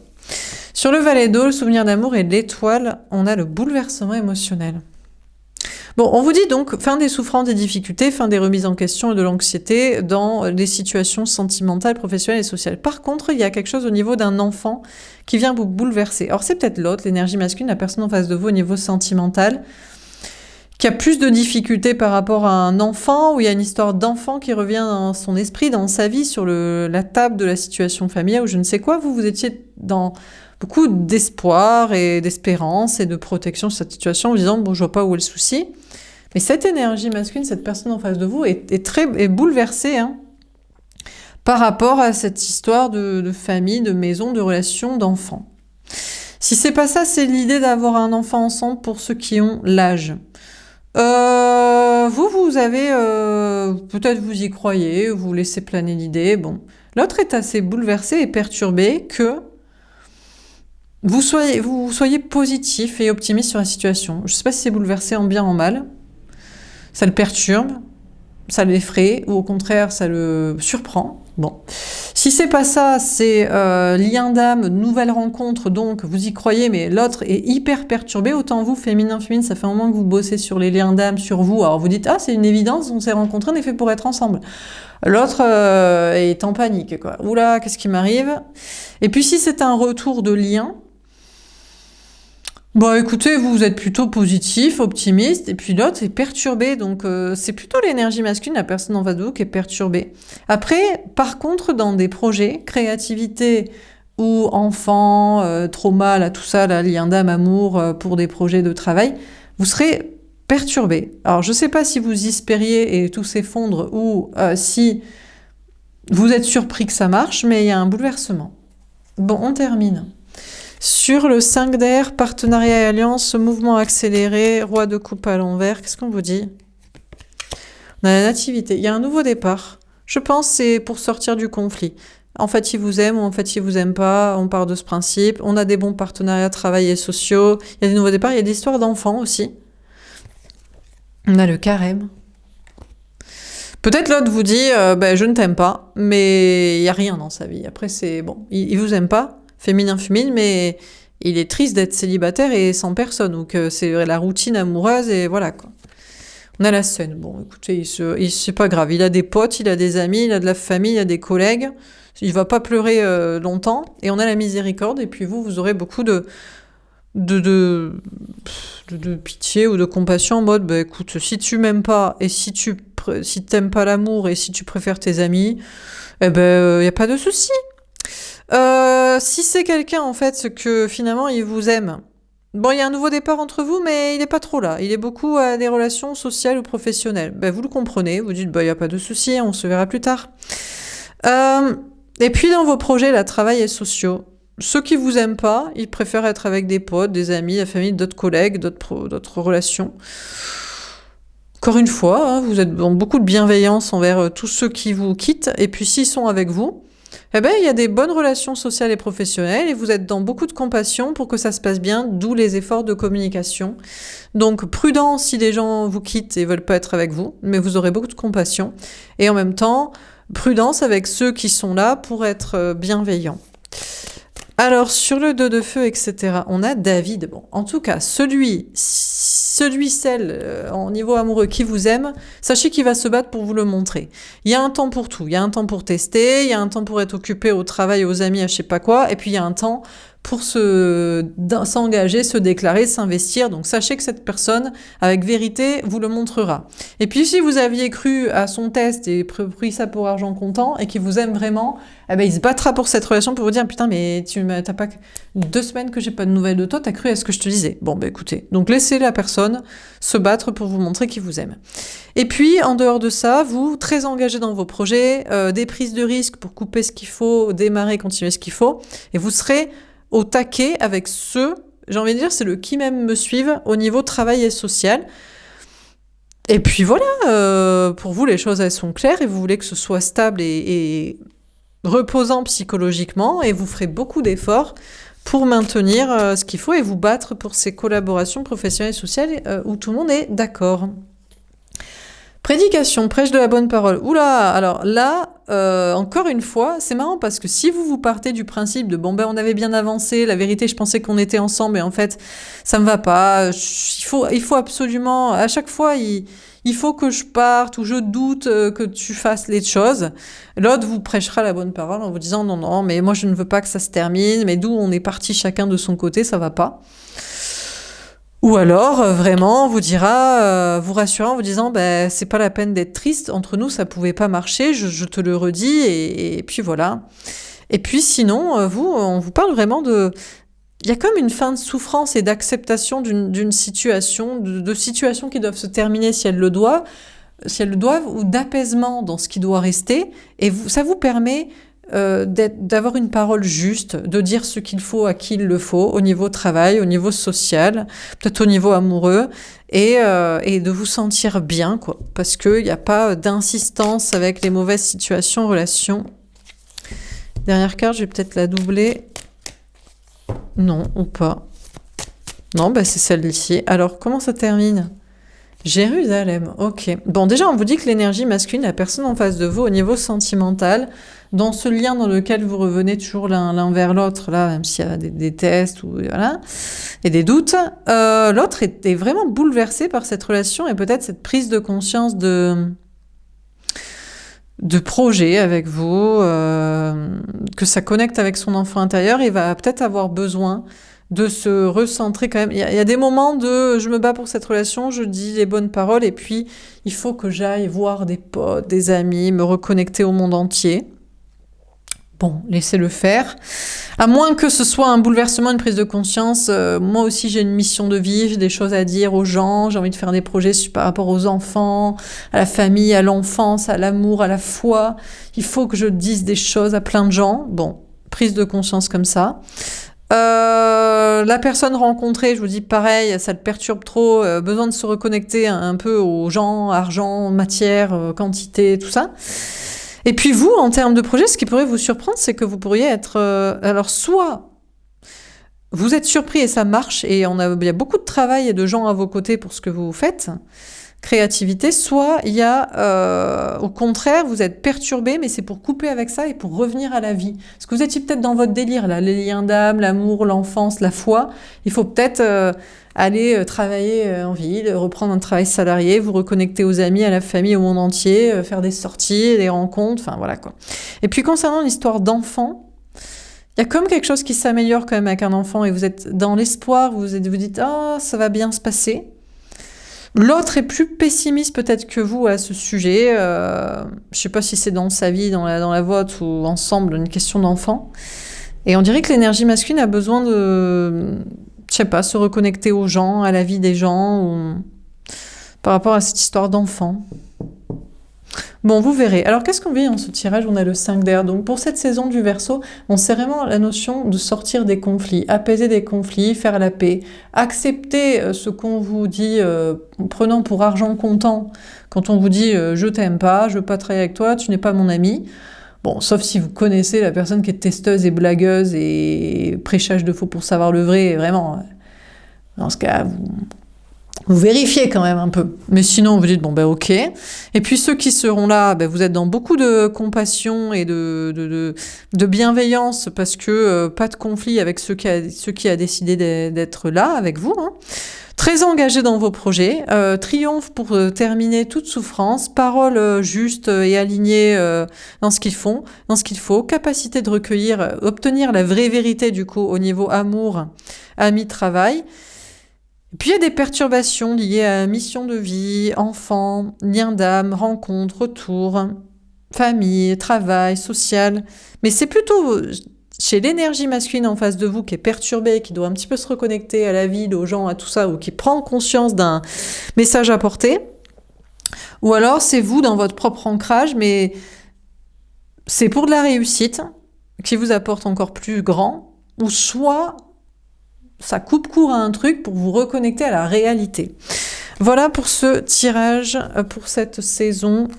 Sur le valet d'eau, le souvenir d'amour et l'étoile, on a le bouleversement émotionnel. Bon, on vous dit donc fin des souffrances, des difficultés, fin des remises en question et de l'anxiété dans les situations sentimentales, professionnelles et sociales. Par contre, il y a quelque chose au niveau d'un enfant qui vient vous bouleverser. Alors c'est peut-être l'autre, l'énergie masculine, la personne en face de vous au niveau sentimental, qui a plus de difficultés par rapport à un enfant, où il y a une histoire d'enfant qui revient dans son esprit, dans sa vie, sur la table de la situation familiale, ou je ne sais quoi. Vous étiez dans beaucoup d'espoir et d'espérance et de protection sur cette situation, en vous disant, bon, je vois pas où est le souci. Mais cette énergie masculine, cette personne en face de vous est bouleversée, hein, par rapport à cette histoire de famille, de maison, de relation, d'enfant. Si c'est pas ça, c'est l'idée d'avoir un enfant ensemble pour ceux qui ont l'âge. Vous avez, peut-être vous y croyez, vous laissez planer l'idée, bon. L'autre est assez bouleversé et perturbé que vous soyez positif et optimiste sur la situation. Je sais pas si c'est bouleversé en bien ou en mal. Ça le perturbe, ça l'effraie, ou au contraire, ça le surprend. Bon. Si c'est pas ça, c'est lien d'âme, nouvelle rencontre, donc vous y croyez, mais l'autre est hyper perturbé. Autant vous, féminin, ça fait un moment que vous bossez sur les liens d'âme, sur vous. Alors vous dites, ah, c'est une évidence, on s'est rencontrés, on est fait pour être ensemble. L'autre est en panique, quoi. Oula, qu'est-ce qui m'arrive? Et puis si c'est un retour de lien, bon, écoutez, vous êtes plutôt positif, optimiste, et puis l'autre est perturbé, donc c'est plutôt l'énergie masculine, la personne en face de vous, qui est perturbée. Après, par contre, dans des projets, créativité ou enfant, trauma, là, tout ça, là, lien d'âme, amour, pour des projets de travail, vous serez perturbé. Alors, je sais pas si vous y espériez et tout s'effondre, ou si vous êtes surpris que ça marche, mais il y a un bouleversement. Bon, on termine. Sur le 5 d'air, partenariat et alliance, mouvement accéléré, roi de coupe à l'envers, qu'est-ce qu'on vous dit? On a la nativité, il y a un nouveau départ. Je pense que c'est pour sortir du conflit. En fait, il vous aime ou en fait, il vous aime pas, on part de ce principe. On a des bons partenariats travail et sociaux, il y a des nouveaux départs, il y a des histoires d'enfants aussi. On a le carême. Peut-être l'autre vous dit, je ne t'aime pas, mais il n'y a rien dans sa vie. Après, c'est bon, il vous aime pas, féminin, mais il est triste d'être célibataire et sans personne, ou que c'est la routine amoureuse, et voilà, quoi. On a la scène. Bon, écoutez, c'est pas grave. Il a des potes, il a des amis, il a de la famille, il a des collègues. Il va pas pleurer longtemps. Et on a la miséricorde. Et puis vous aurez beaucoup de pitié ou de compassion en mode, bah écoute, si tu m'aimes pas et si t'aimes pas l'amour et si tu préfères tes amis, eh ben, y a pas de souci. Si c'est quelqu'un, en fait, que finalement il vous aime, bon, il y a un nouveau départ entre vous, mais il est pas trop là. Il est beaucoup à des relations sociales ou professionnelles. Ben, vous le comprenez, vous dites, bah, y a pas de souci, on se verra plus tard. Et puis, dans vos projets, là, travail et sociaux, ceux qui vous aiment pas, ils préfèrent être avec des potes, des amis, la famille, d'autres collègues, d'autres relations. Encore une fois, hein, vous êtes dans beaucoup de bienveillance envers tous ceux qui vous quittent. Et puis, s'ils sont avec vous, eh ben, il y a des bonnes relations sociales et professionnelles et vous êtes dans beaucoup de compassion pour que ça se passe bien, d'où les efforts de communication. Donc, prudent si les gens vous quittent et veulent pas être avec vous, mais vous aurez beaucoup de compassion. Et en même temps, prudence avec ceux qui sont là pour être bienveillants. Alors, sur le 2 de feu, etc., on a David. Bon, en tout cas, celle, en niveau amoureux qui vous aime, sachez qu'il va se battre pour vous le montrer. Il y a un temps pour tout. Il y a un temps pour tester, il y a un temps pour être occupé au travail, aux amis, à je sais pas quoi, et puis il y a un temps pour s'engager, se déclarer, s'investir. Donc sachez que cette personne, avec vérité, vous le montrera. Et puis si vous aviez cru à son test et pris ça pour argent comptant et qu'il vous aime vraiment, eh ben, il se battra pour cette relation pour vous dire putain mais t'as pas 2 semaines que j'ai pas de nouvelles de toi, t'as cru à ce que je te disais. Bon ben écoutez, donc laissez la personne se battre pour vous montrer qu'il vous aime. Et puis en dehors de ça, vous très engagé dans vos projets, des prises de risques pour couper ce qu'il faut, démarrer, continuer ce qu'il faut, et vous serez au taquet avec ceux, j'ai envie de dire, c'est le qui même me suivent au niveau travail et social. Et puis voilà, pour vous, les choses, elles sont claires et vous voulez que ce soit stable et reposant psychologiquement et vous ferez beaucoup d'efforts pour maintenir ce qu'il faut et vous battre pour ces collaborations professionnelles et sociales où tout le monde est d'accord. Prédication, prêche de la bonne parole. Oula, alors là, encore une fois, c'est marrant parce que si vous partez du principe de bon ben on avait bien avancé, la vérité je pensais qu'on était ensemble et en fait ça me va pas, il faut absolument, à chaque fois il faut que je parte ou je doute que tu fasses les choses. L'autre vous prêchera la bonne parole en vous disant non mais moi je ne veux pas que ça se termine, mais d'où on est parti chacun de son côté, ça va pas. Ou alors, vraiment, vous dira, vous rassurant, en vous disant, ben, c'est pas la peine d'être triste, entre nous, ça pouvait pas marcher, je te le redis, et puis voilà. Et puis sinon, on vous parle vraiment il y a comme une fin de souffrance et d'acceptation d'une situation, de situations qui doivent se terminer si elles le doivent, ou d'apaisement dans ce qui doit rester, et ça vous permet d'avoir une parole juste, de dire ce qu'il faut à qui il le faut, au niveau travail, au niveau social, peut-être au niveau amoureux, et de vous sentir bien, quoi. Parce qu'il n'y a pas d'insistance avec les mauvaises situations, relations. Dernière carte, je vais peut-être la doubler. Non, ou pas. Non, bah c'est celle-ci. Alors, comment ça termine ? Jérusalem, ok. Bon, déjà, on vous dit que l'énergie masculine, la personne en face de vous, au niveau sentimental, dans ce lien dans lequel vous revenez toujours l'un vers l'autre, là, même s'il y a des tests ou voilà, et des doutes, l'autre est vraiment bouleversé par cette relation et peut-être cette prise de conscience de projet avec vous, que ça connecte avec son enfant intérieur, il va peut-être avoir besoin de se recentrer quand même. Il y a des moments de je me bats pour cette relation, je dis les bonnes paroles et puis il faut que j'aille voir des potes, des amis, me reconnecter au monde entier. Bon, laissez-le faire. À moins que ce soit un bouleversement, une prise de conscience, moi aussi j'ai une mission de vie, j'ai des choses à dire aux gens, j'ai envie de faire des projets par rapport aux enfants, à la famille, à l'enfance, à l'amour, à la foi. Il faut que je dise des choses à plein de gens. Bon, prise de conscience comme ça. La personne rencontrée, je vous dis pareil, ça le perturbe trop, besoin de se reconnecter un peu aux gens, argent, matière, quantité, tout ça. Et puis vous, en termes de projet, ce qui pourrait vous surprendre, c'est que vous pourriez être... alors soit vous êtes surpris et ça marche, et il y a beaucoup de travail et de gens à vos côtés pour ce que vous faites, créativité, soit il y a, au contraire, vous êtes perturbé, mais c'est pour couper avec ça et pour revenir à la vie. Parce que vous étiez peut-être dans votre délire, là, les liens d'âme, l'amour, l'enfance, la foi. Il faut peut-être aller travailler en ville, reprendre un travail salarié, vous reconnecter aux amis, à la famille, au monde entier, faire des sorties, des rencontres, enfin voilà quoi. Et puis concernant l'histoire d'enfant, il y a comme quelque chose qui s'améliore quand même avec un enfant et vous êtes dans l'espoir, vous dites « Ah, ça va bien se passer ». L'autre est plus pessimiste peut-être que vous à ce sujet. Je sais pas si c'est dans sa vie, dans la vôtre ou ensemble, une question d'enfant. Et on dirait que l'énergie masculine a besoin de, je sais pas, se reconnecter aux gens, à la vie des gens, ou par rapport à cette histoire d'enfant. Bon, vous verrez. Alors, qu'est-ce qu'on vit dans ce tirage? On a le 5 d'air. Donc, pour cette saison du Verseau, c'est vraiment la notion de sortir des conflits, apaiser des conflits, faire la paix, accepter ce qu'on vous dit, prenant pour argent comptant, quand on vous dit je t'aime pas, je veux pas travailler avec toi, tu n'es pas mon ami. Bon, sauf si vous connaissez la personne qui est testeuse et blagueuse et prêchage de faux pour savoir le vrai, vraiment. Dans ce cas, vous vérifiez quand même un peu. Mais sinon, vous dites, bon, ben ok. Et puis ceux qui seront là, ben, vous êtes dans beaucoup de compassion et de bienveillance parce que pas de conflit avec ceux qui a décidé d'être là avec vous. Hein. Très engagé dans vos projets. Triomphe pour terminer toute souffrance. Paroles justes et alignées dans ce qu'ils font, dans ce qu'il faut. Capacité de recueillir, obtenir la vraie vérité du coup au niveau amour, amis, travail. Et puis il y a des perturbations liées à mission de vie, enfants, lien d'âme, rencontres, retour, famille, travail, social. Mais c'est plutôt chez l'énergie masculine en face de vous qui est perturbée, qui doit un petit peu se reconnecter à la ville, aux gens, à tout ça, ou qui prend conscience d'un message à porter. Ou alors c'est vous dans votre propre ancrage, mais c'est pour de la réussite qui vous apporte encore plus grand, ou soit ça coupe court à un truc pour vous reconnecter à la réalité. Voilà pour ce tirage, pour cette saison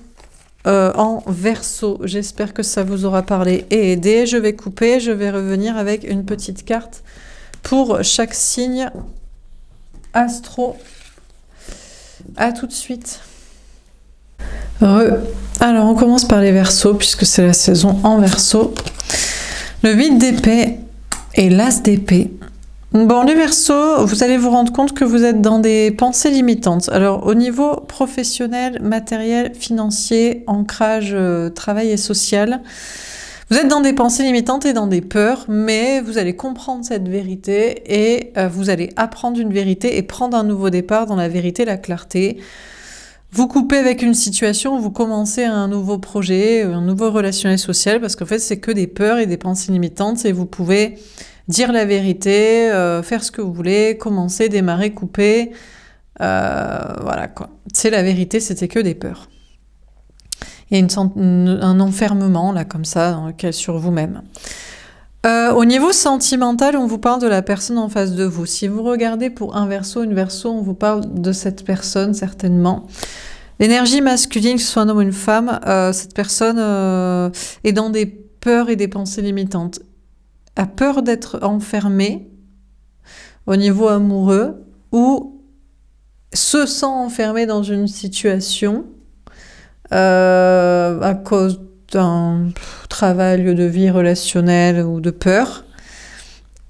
en Verseau. J'espère que ça vous aura parlé et aidé. Je vais couper, je vais revenir avec une petite carte pour chaque signe astro. À tout de suite. Alors on commence par les Verseaux puisque c'est la saison en Verseau. Le 8 d'épée et l'As d'épée. Bon, les Verseaux, vous allez vous rendre compte que vous êtes dans des pensées limitantes. Alors, au niveau professionnel, matériel, financier, ancrage, travail et social, vous êtes dans des pensées limitantes et dans des peurs, mais vous allez comprendre cette vérité et vous allez apprendre une vérité et prendre un nouveau départ dans la vérité, la clarté. Vous coupez avec une situation, vous commencez un nouveau projet, un nouveau relationnel social, parce qu'en fait, c'est que des peurs et des pensées limitantes et vous pouvez dire la vérité, faire ce que vous voulez, commencer, démarrer, couper, voilà quoi. C'est la vérité, c'était que des peurs. Il y a un enfermement là comme ça sur vous-même. Au niveau sentimental, on vous parle de la personne en face de vous. Si vous regardez pour un Verseau, une Verseau, on vous parle de cette personne certainement. L'énergie masculine, que ce soit un homme ou une femme, cette personne est dans des peurs et des pensées limitantes. A peur d'être enfermé au niveau amoureux ou se sent enfermé dans une situation à cause d'un travail, lieu de vie relationnel ou de peur.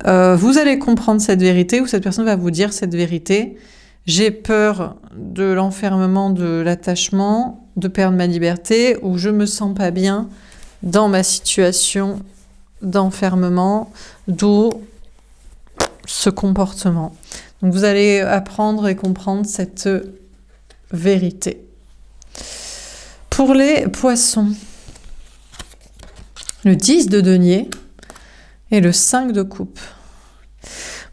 Vous allez comprendre cette vérité ou cette personne va vous dire cette vérité. J'ai peur de l'enfermement, de l'attachement, de perdre ma liberté ou je me sens pas bien dans ma situation d'enfermement, d'où ce comportement. Donc vous allez apprendre et comprendre cette vérité. Pour les poissons, le 10 de denier et le 5 de coupe.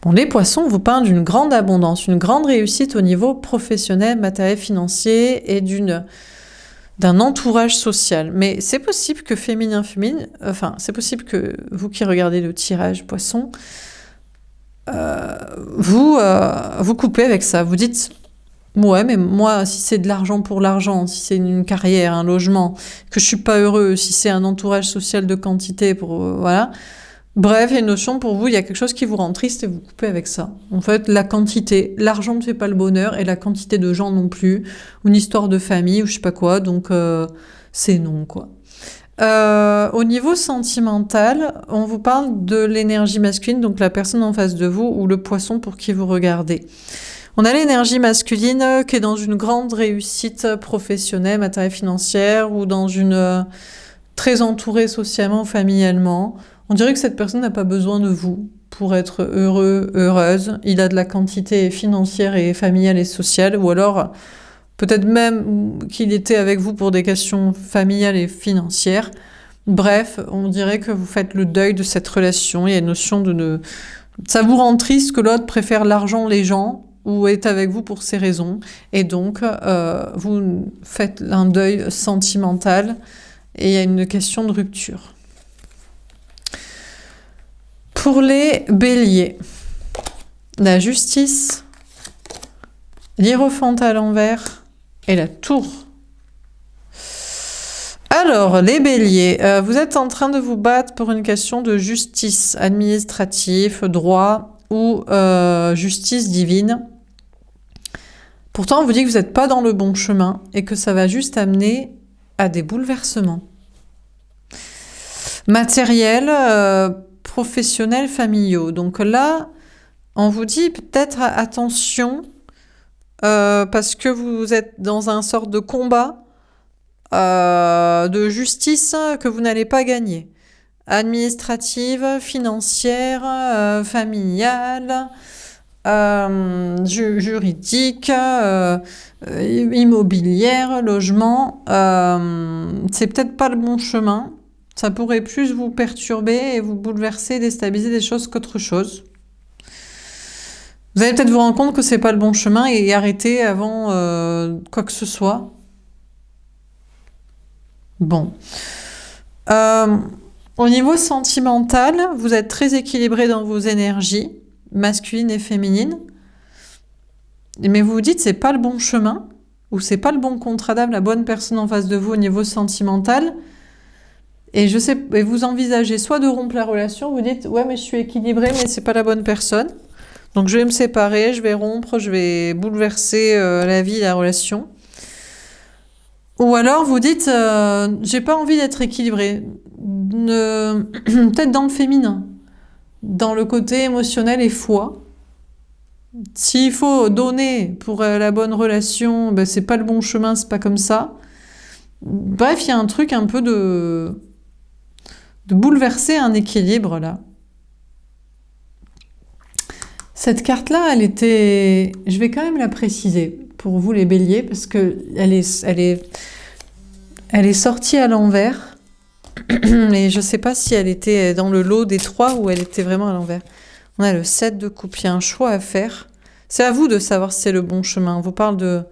Bon, les poissons vous parlent d'une grande abondance, une grande réussite au niveau professionnel, matériel, financier et d'un entourage social. Mais c'est possible que c'est possible que vous qui regardez le tirage poisson, vous coupez avec ça. Vous dites, ouais, mais moi, si c'est de l'argent pour l'argent, si c'est une carrière, un logement, que je suis pas heureux, si c'est un entourage social de quantité, voilà. Bref, il y a une notion pour vous, il y a quelque chose qui vous rend triste et vous coupez avec ça. En fait, la quantité, l'argent ne fait pas le bonheur et la quantité de gens non plus, une histoire de famille ou je sais pas quoi, donc c'est non, quoi. Au niveau sentimental, on vous parle de l'énergie masculine, donc la personne en face de vous ou le poisson pour qui vous regardez. On a l'énergie masculine qui est dans une grande réussite professionnelle, matérielle, financière ou dans une très entourée socialement, familialement. On dirait que cette personne n'a pas besoin de vous pour être heureux, heureuse. Il a de la quantité financière et familiale et sociale, ou alors peut-être même qu'il était avec vous pour des questions familiales et financières. Bref, on dirait que vous faites le deuil de cette relation. Il y a une notion de... Ça vous rend triste que l'autre préfère l'argent, les gens, ou est avec vous pour ces raisons. Et donc, vous faites un deuil sentimental et il y a une question de rupture. Pour les béliers, la justice, l'hiérophante à l'envers et la tour. Alors, les béliers, vous êtes en train de vous battre pour une question de justice administrative, droit ou justice divine. Pourtant, on vous dit que vous n'êtes pas dans le bon chemin et que ça va juste amener à des bouleversements. Matériels, professionnels, familiaux. Donc là, on vous dit peut-être attention parce que vous êtes dans un sort de combat de justice que vous n'allez pas gagner. Administrative, financière, familiale, juridique, immobilière, logement. C'est peut-être pas le bon chemin. Ça pourrait plus vous perturber et vous bouleverser, déstabiliser des choses qu'autre chose. Vous allez peut-être vous rendre compte que c'est pas le bon chemin et arrêter avant quoi que ce soit. Bon. Au niveau sentimental, vous êtes très équilibré dans vos énergies, masculines et féminines. Mais vous vous dites c'est pas le bon chemin, ou c'est pas le bon contrat d'âme, la bonne personne en face de vous au niveau sentimental. Et vous envisagez soit de rompre la relation, vous dites ouais mais je suis équilibré mais c'est pas la bonne personne. Donc je vais me séparer, je vais rompre, je vais bouleverser la vie, la relation. Ou alors vous dites j'ai pas envie d'être équilibré. Peut-être dans le féminin, dans le côté émotionnel et foi. S'il faut donner pour la bonne relation, ben c'est pas le bon chemin, c'est pas comme ça. Bref, il y a un truc un peu de bouleverser un équilibre là. Cette carte-là, elle était... Je vais quand même la préciser pour vous les béliers, parce que elle est sortie à l'envers. Et je ne sais pas si elle était dans le lot des 3 ou elle était vraiment à l'envers. On a le 7 de coupe, il y a un choix à faire. C'est à vous de savoir si c'est le bon chemin. On vous parle de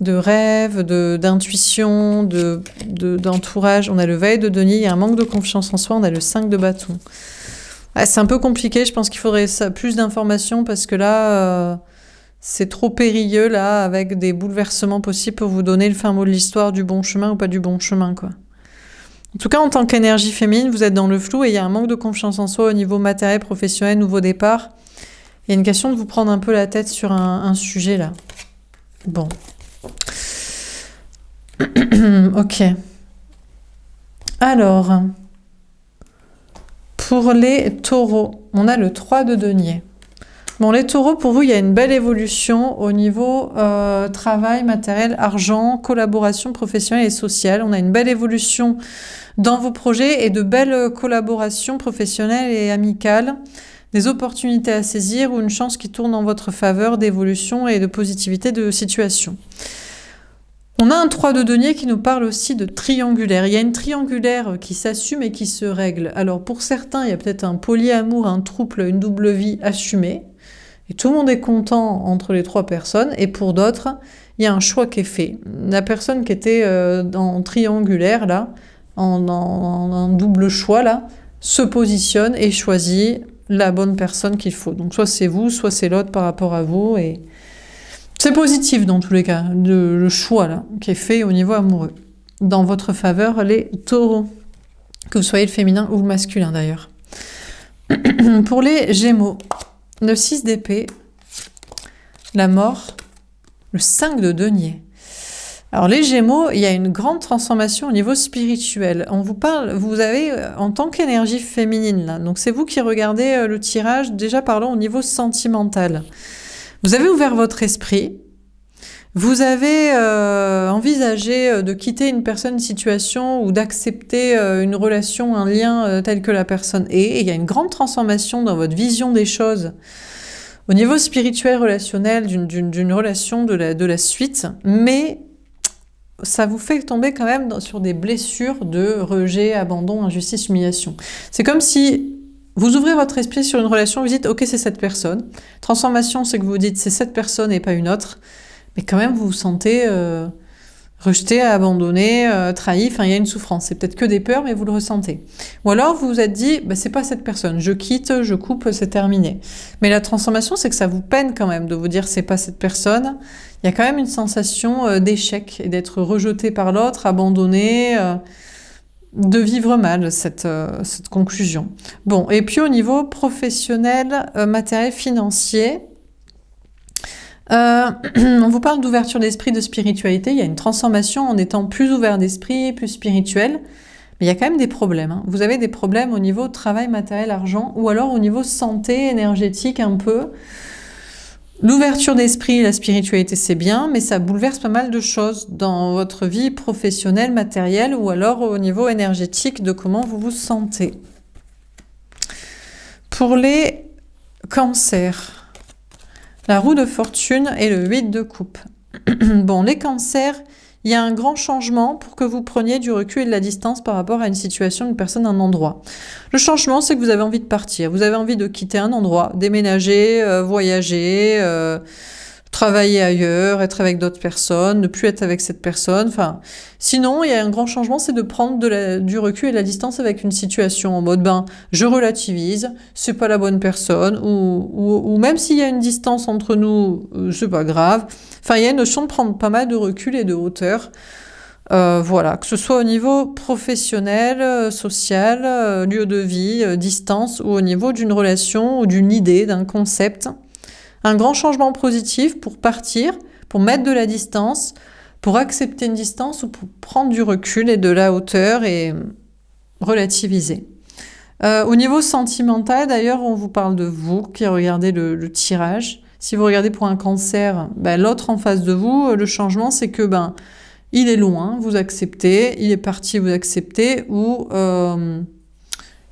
rêve, d'intuition, d'entourage. On a le valet de denier, il y a un manque de confiance en soi, on a le 5 de bâton. C'est un peu compliqué, je pense qu'il faudrait plus d'informations parce que là, c'est trop périlleux, là, avec des bouleversements possibles pour vous donner le fin mot de l'histoire du bon chemin ou pas du bon chemin, quoi. En tout cas, en tant qu'énergie féminine, vous êtes dans le flou et il y a un manque de confiance en soi au niveau matériel, professionnel, nouveau départ. Il y a une question de vous prendre un peu la tête sur un sujet, là. Bon. Ok. Alors... Pour les taureaux, on a le 3 de denier. Bon, les taureaux, pour vous, il y a une belle évolution au niveau travail, matériel, argent, collaboration professionnelle et sociale. On a une belle évolution dans vos projets et de belles collaborations professionnelles et amicales, des opportunités à saisir ou une chance qui tourne en votre faveur d'évolution et de positivité de situation. On a un 3 de denier qui nous parle aussi de triangulaire. Il y a une triangulaire qui s'assume et qui se règle. Alors pour certains, il y a peut-être un polyamour, un trouble, une double vie assumée. Et tout le monde est content entre les 3 personnes. Et pour d'autres, il y a un choix qui est fait. La personne qui était en triangulaire, là, en double choix, là, se positionne et choisit la bonne personne qu'il faut. Donc soit c'est vous, soit c'est l'autre par rapport à vous. Et... c'est positif dans tous les cas, le choix là, qui est fait au niveau amoureux. Dans votre faveur, les taureaux. Que vous soyez le féminin ou le masculin d'ailleurs. Pour les gémeaux, le 6 d'épée, la mort, le 5 de denier. Alors les Gémeaux, il y a une grande transformation au niveau spirituel. On vous parle, vous avez en tant qu'énergie féminine là, donc c'est vous qui regardez le tirage. Déjà parlons au niveau sentimental. Vous avez ouvert votre esprit. Vous avez envisagé de quitter une personne, une situation ou d'accepter une relation, un lien tel que la personne est. Et il y a une grande transformation dans votre vision des choses au niveau spirituel, relationnel, d'une relation de la suite. Mais ça vous fait tomber quand même sur des blessures de rejet, abandon, injustice, humiliation. C'est comme si vous ouvrez votre esprit sur une relation, vous dites « Ok, c'est cette personne ». Transformation, c'est que vous dites « C'est cette personne et pas une autre ». Mais quand même, vous vous sentez rejeté, abandonné, trahi. Enfin, il y a une souffrance. C'est peut-être que des peurs, mais vous le ressentez. Ou alors, vous vous êtes dit « C'est pas cette personne. Je quitte, je coupe, c'est terminé ». Mais la transformation, c'est que ça vous peine quand même de vous dire « C'est pas cette personne ». Il y a quand même une sensation d'échec et d'être rejeté par l'autre, abandonné, de vivre mal cette conclusion. Bon, et puis au niveau professionnel, matériel, financier, on vous parle d'ouverture d'esprit, de spiritualité. Il y a une transformation en étant plus ouvert d'esprit, plus spirituel. Mais il y a quand même des problèmes. Hein. Vous avez des problèmes au niveau travail, matériel, argent, ou alors au niveau santé, énergétique un peu. L'ouverture d'esprit, la spiritualité, c'est bien, mais ça bouleverse pas mal de choses dans votre vie professionnelle, matérielle, ou alors au niveau énergétique de comment vous vous sentez. Pour les cancers, la roue de fortune et le 8 de coupe. Bon, les cancers, il y a un grand changement pour que vous preniez du recul et de la distance par rapport à une situation, une personne, un endroit. Le changement, c'est que vous avez envie de partir. Vous avez envie de quitter un endroit, déménager, voyager, travailler ailleurs, être avec d'autres personnes, ne plus être avec cette personne. Enfin, sinon, il y a un grand changement, c'est de prendre du recul et de la distance avec une situation en mode, je relativise, c'est pas la bonne personne, ou même s'il y a une distance entre nous, c'est pas grave. Enfin, il y a une notion de prendre pas mal de recul et de hauteur. Voilà, que ce soit au niveau professionnel, social, lieu de vie, distance, ou au niveau d'une relation ou d'une idée, d'un concept. Un grand changement positif pour partir, pour mettre de la distance, pour accepter une distance ou pour prendre du recul et de la hauteur et relativiser. Au niveau sentimental, d'ailleurs, on vous parle de vous qui regardez le tirage. Si vous regardez pour un cancer, l'autre en face de vous, le changement, c'est que il est loin, vous acceptez, il est parti, vous acceptez, ou il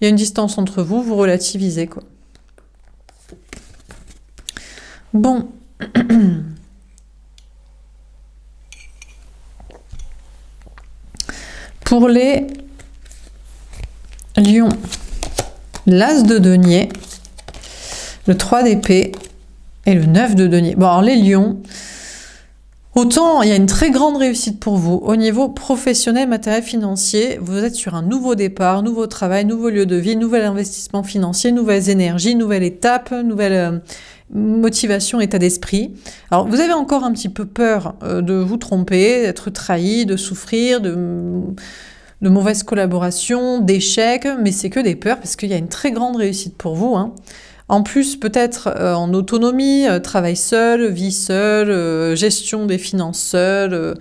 y a une distance entre vous, vous relativisez, quoi. Bon. Pour les lions, l'as de denier, le 3 d'épée et le 9 de denier. Bon, alors les lions, autant il y a une très grande réussite pour vous au niveau professionnel, matériel, financier. Vous êtes sur un nouveau départ, nouveau travail, nouveau lieu de vie, nouvel investissement financier, nouvelles énergies, nouvelle étape, nouvelle motivation, état d'esprit. Alors vous avez encore un petit peu peur de vous tromper, d'être trahi, de souffrir, de mauvaises collaborations, d'échecs, mais c'est que des peurs parce qu'il y a une très grande réussite pour vous. Hein. En plus, peut-être en autonomie, travail seul, vie seule, gestion des finances seule.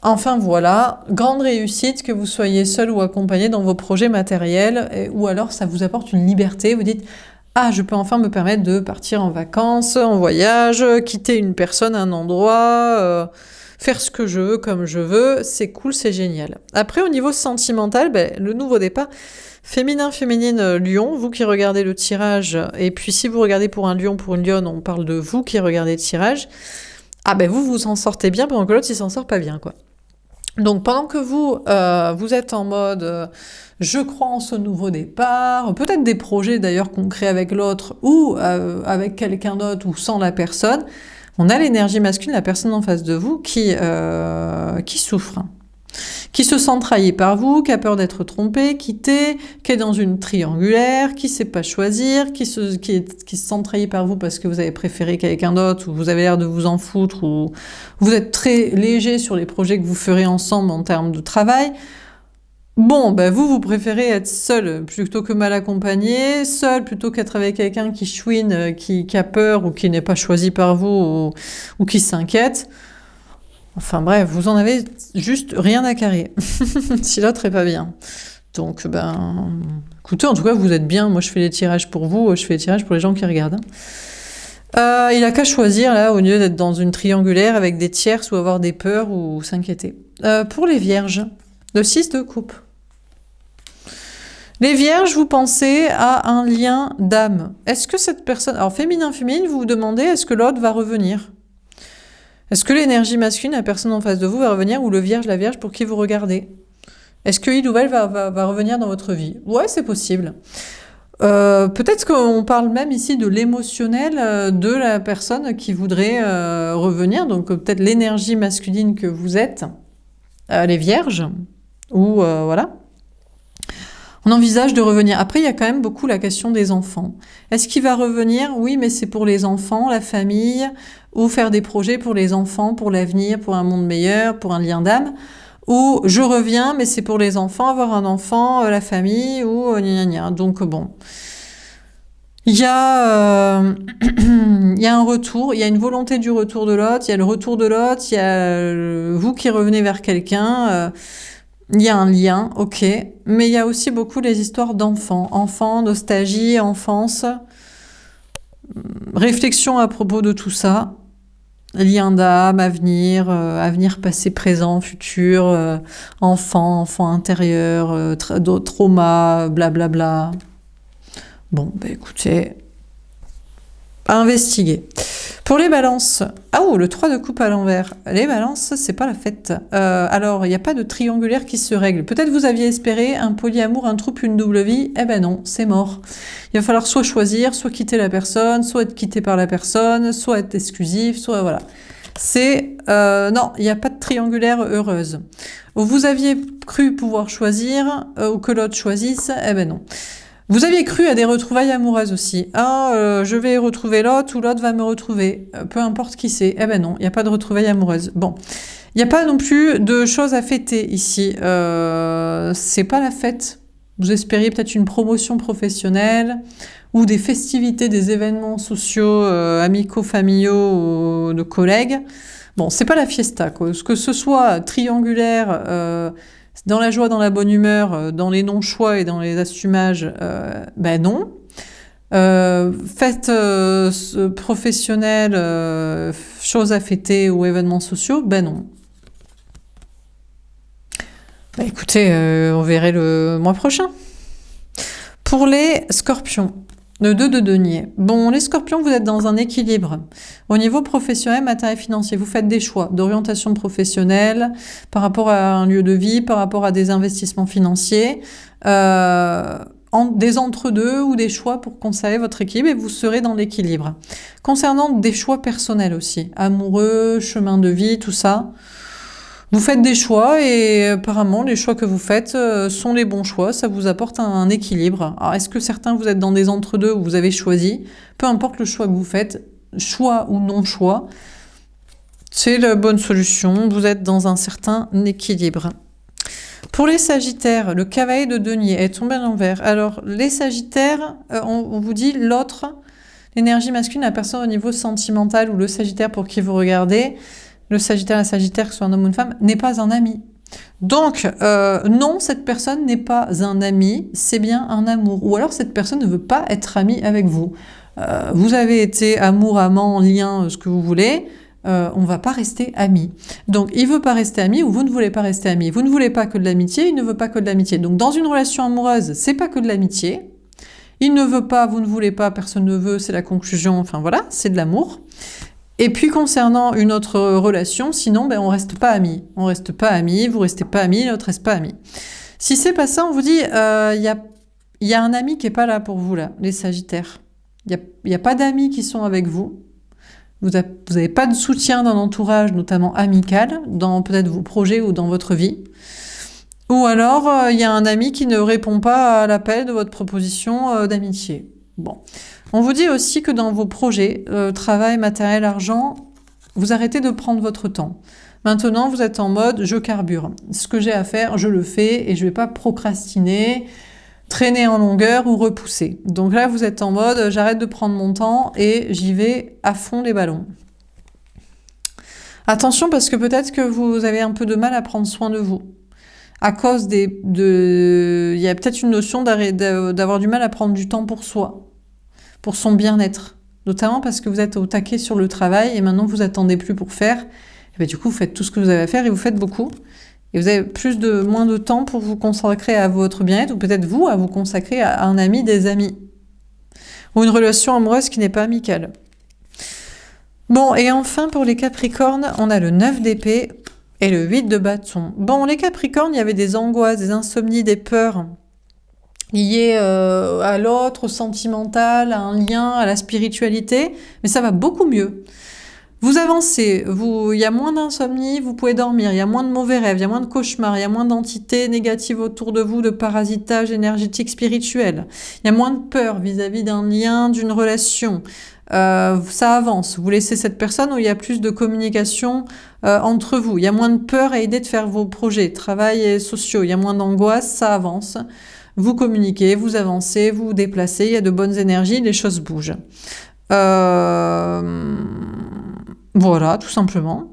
Enfin voilà, grande réussite que vous soyez seul ou accompagné dans vos projets matériels, ou alors ça vous apporte une liberté, vous dites « Ah, je peux enfin me permettre de partir en vacances, en voyage, quitter une personne, un endroit, faire ce que je veux, comme je veux, c'est cool, c'est génial. » Après, au niveau sentimental, le nouveau départ, féminin, féminine, lion, vous qui regardez le tirage, et puis si vous regardez pour un lion, pour une lionne, on parle de vous qui regardez le tirage, vous vous en sortez bien, pendant que l'autre, il s'en sort pas bien, quoi. Donc pendant que vous êtes en mode je crois en ce nouveau départ, peut-être des projets d'ailleurs qu'on crée avec l'autre ou avec quelqu'un d'autre ou sans la personne, on a l'énergie masculine, la personne en face de vous qui souffre, qui se sent trahi par vous, qui a peur d'être trompé, quitté, qui est dans une triangulaire, qui sait pas choisir, qui se sent trahi par vous parce que vous avez préféré quelqu'un d'autre, ou vous avez l'air de vous en foutre, ou vous êtes très léger sur les projets que vous ferez ensemble en termes de travail. Bon, vous préférez être seul plutôt que mal accompagné, seul plutôt qu'être avec quelqu'un qui chouine, qui a peur ou qui n'est pas choisi par vous ou qui s'inquiète. Enfin bref, vous en avez juste rien à carrer, si l'autre est pas bien. Donc, ben, écoutez, en tout cas, vous êtes bien. Moi, je fais les tirages pour vous, je fais les tirages pour les gens qui regardent. Il a qu'à choisir, là, au lieu d'être dans une triangulaire avec des tierces ou avoir des peurs ou s'inquiéter. Pour les vierges, le 6 de coupe. Les vierges, vous pensez à un lien d'âme. Est-ce que cette personne... Alors, féminin, vous vous demandez, est-ce que l'autre va revenir? Est-ce que l'énergie masculine, la personne en face de vous, va revenir, ou le vierge, la vierge, pour qui vous regardez? Est-ce qu'il ou elle va revenir dans votre vie? Ouais, c'est possible. Peut-être qu'on parle même ici de l'émotionnel de la personne qui voudrait revenir, donc peut-être l'énergie masculine que vous êtes, les vierges, ou voilà. On envisage de revenir. Après, il y a quand même beaucoup la question des enfants. Est-ce qu'il va revenir? Oui, mais c'est pour les enfants, la famille, ou faire des projets pour les enfants, pour l'avenir, pour un monde meilleur, pour un lien d'âme. Ou je reviens, mais c'est pour les enfants, avoir un enfant, la famille, ou gna gna gna. Donc bon, il y a un retour, il y a une volonté du retour de l'autre, il y a le retour de l'autre, il y a vous qui revenez vers quelqu'un, il y a un lien, ok. Mais il y a aussi beaucoup les histoires d'enfants, enfants, nostalgie, enfance, réflexion à propos de tout ça. Lien d'âme, avenir passé, présent, futur, enfant intérieur, trauma, blablabla. Bon, bah écoutez, à investiguer. Pour les balances, le 3 de coupe à l'envers. Les balances, c'est pas la fête. Alors, il n'y a pas de triangulaire qui se règle. Peut-être vous aviez espéré un polyamour, un trouble, une double vie. Eh ben non, c'est mort. Il va falloir soit choisir, soit quitter la personne, soit être quitté par la personne, soit être exclusif, soit voilà. C'est... non, il n'y a pas de triangulaire heureuse. Vous aviez cru pouvoir choisir, ou que l'autre choisisse, eh ben non. Vous aviez cru à des retrouvailles amoureuses aussi. Je vais retrouver l'autre ou l'autre va me retrouver. Peu importe qui c'est. Eh ben non, il n'y a pas de retrouvailles amoureuses. Bon. Il n'y a pas non plus de choses à fêter ici. C'est pas la fête. Vous espériez peut-être une promotion professionnelle ou des festivités, des événements sociaux, amicaux, familiaux ou de collègues. Bon, c'est pas la fiesta, quoi. Que ce soit triangulaire... dans la joie, dans la bonne humeur, dans les non-choix et dans les assumages, ben non. Fêtes professionnelles, choses à fêter ou événements sociaux, ben non. Bah écoutez, on verra le mois prochain. Pour les scorpions, le 2 de denier. Bon, les scorpions, vous êtes dans un équilibre. Au niveau professionnel, matériel, financier, vous faites des choix d'orientation professionnelle par rapport à un lieu de vie, par rapport à des investissements financiers, des entre-deux ou des choix pour conserver votre équilibre et vous serez dans l'équilibre. Concernant des choix personnels aussi, amoureux, chemin de vie, tout ça, vous faites des choix et apparemment les choix que vous faites sont les bons choix, ça vous apporte un équilibre. Alors est-ce que certains vous êtes dans des entre-deux où vous avez choisi? Peu importe le choix que vous faites, choix ou non choix, c'est la bonne solution, vous êtes dans un certain équilibre. Pour les sagittaires, le cavalier de denier est tombé à l'envers. Alors les sagittaires, on vous dit l'autre, l'énergie masculine, la personne au niveau sentimental ou le sagittaire pour qui vous regardez, le sagittaire, la sagittaire, que ce soit un homme ou une femme, n'est pas un ami. Donc, non, cette personne n'est pas un ami, c'est bien un amour. Ou alors, cette personne ne veut pas être amie avec vous. Vous avez été amour, amant, lien, ce que vous voulez, on ne va pas rester amis. Donc, il ne veut pas rester ami ou vous ne voulez pas rester amis. Vous ne voulez pas que de l'amitié, il ne veut pas que de l'amitié. Donc, dans une relation amoureuse, c'est pas que de l'amitié. Il ne veut pas, vous ne voulez pas, personne ne veut, c'est la conclusion, enfin voilà, c'est de l'amour. Et puis concernant une autre relation, sinon ben, on reste pas amis. On reste pas amis, vous restez pas amis, l'autre reste pas ami. Si c'est pas ça, on vous dit, il y a un ami qui est pas là pour vous, là, les sagittaires. Il y a pas d'amis qui sont avec vous. Vous avez pas de soutien d'un entourage, notamment amical, dans peut-être vos projets ou dans votre vie. Ou alors, il y a un ami qui ne répond pas à l'appel de votre proposition d'amitié. Bon. On vous dit aussi que dans vos projets, travail, matériel, argent, vous arrêtez de prendre votre temps. Maintenant, vous êtes en mode « je carbure ». Ce que j'ai à faire, je le fais et je ne vais pas procrastiner, traîner en longueur ou repousser. Donc là, vous êtes en mode « j'arrête de prendre mon temps et j'y vais à fond les ballons ». Attention parce que peut-être que vous avez un peu de mal à prendre soin de vous. À cause il y a peut-être une notion d'avoir du mal à prendre du temps pour soi, pour son bien-être. Notamment parce que vous êtes au taquet sur le travail et maintenant vous attendez plus pour faire. Et bien, du coup, vous faites tout ce que vous avez à faire et vous faites beaucoup. Et vous avez moins de temps pour vous consacrer à votre bien-être ou peut-être vous à vous consacrer à un ami, des amis. Ou une relation amoureuse qui n'est pas amicale. Bon, et enfin pour les Capricornes, on a le 9 d'épée et le 8 de bâton. Bon, les Capricornes, il y avait des angoisses, des insomnies, des peurs liées à l'autre, au sentimental, à un lien, à la spiritualité, mais ça va beaucoup mieux. Vous avancez, il y a moins d'insomnie, vous pouvez dormir, il y a moins de mauvais rêves, il y a moins de cauchemars, il y a moins d'entités négatives autour de vous, de parasitage énergétique spirituel. Il y a moins de peur vis-à-vis d'un lien, d'une relation. Ça avance. Vous laissez cette personne où il y a plus de communication entre vous. Il y a moins de peur à aider de faire vos projets, travail et sociaux. Il y a moins d'angoisse, ça avance. Vous communiquez, vous avancez, vous vous déplacez, il y a de bonnes énergies, les choses bougent. Voilà, tout simplement.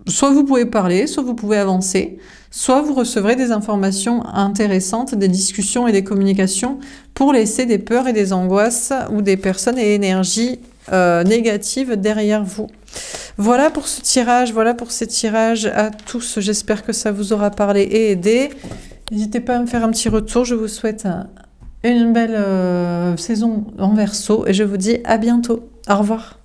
Soit vous pouvez parler, soit vous pouvez avancer, soit vous recevrez des informations intéressantes, des discussions et des communications pour laisser des peurs et des angoisses ou des personnes et énergies négatives derrière vous. Voilà pour ce tirage, voilà pour ces tirages à tous. J'espère que ça vous aura parlé et aidé. N'hésitez pas à me faire un petit retour. Je vous souhaite une belle saison en Verseau et je vous dis à bientôt. Au revoir.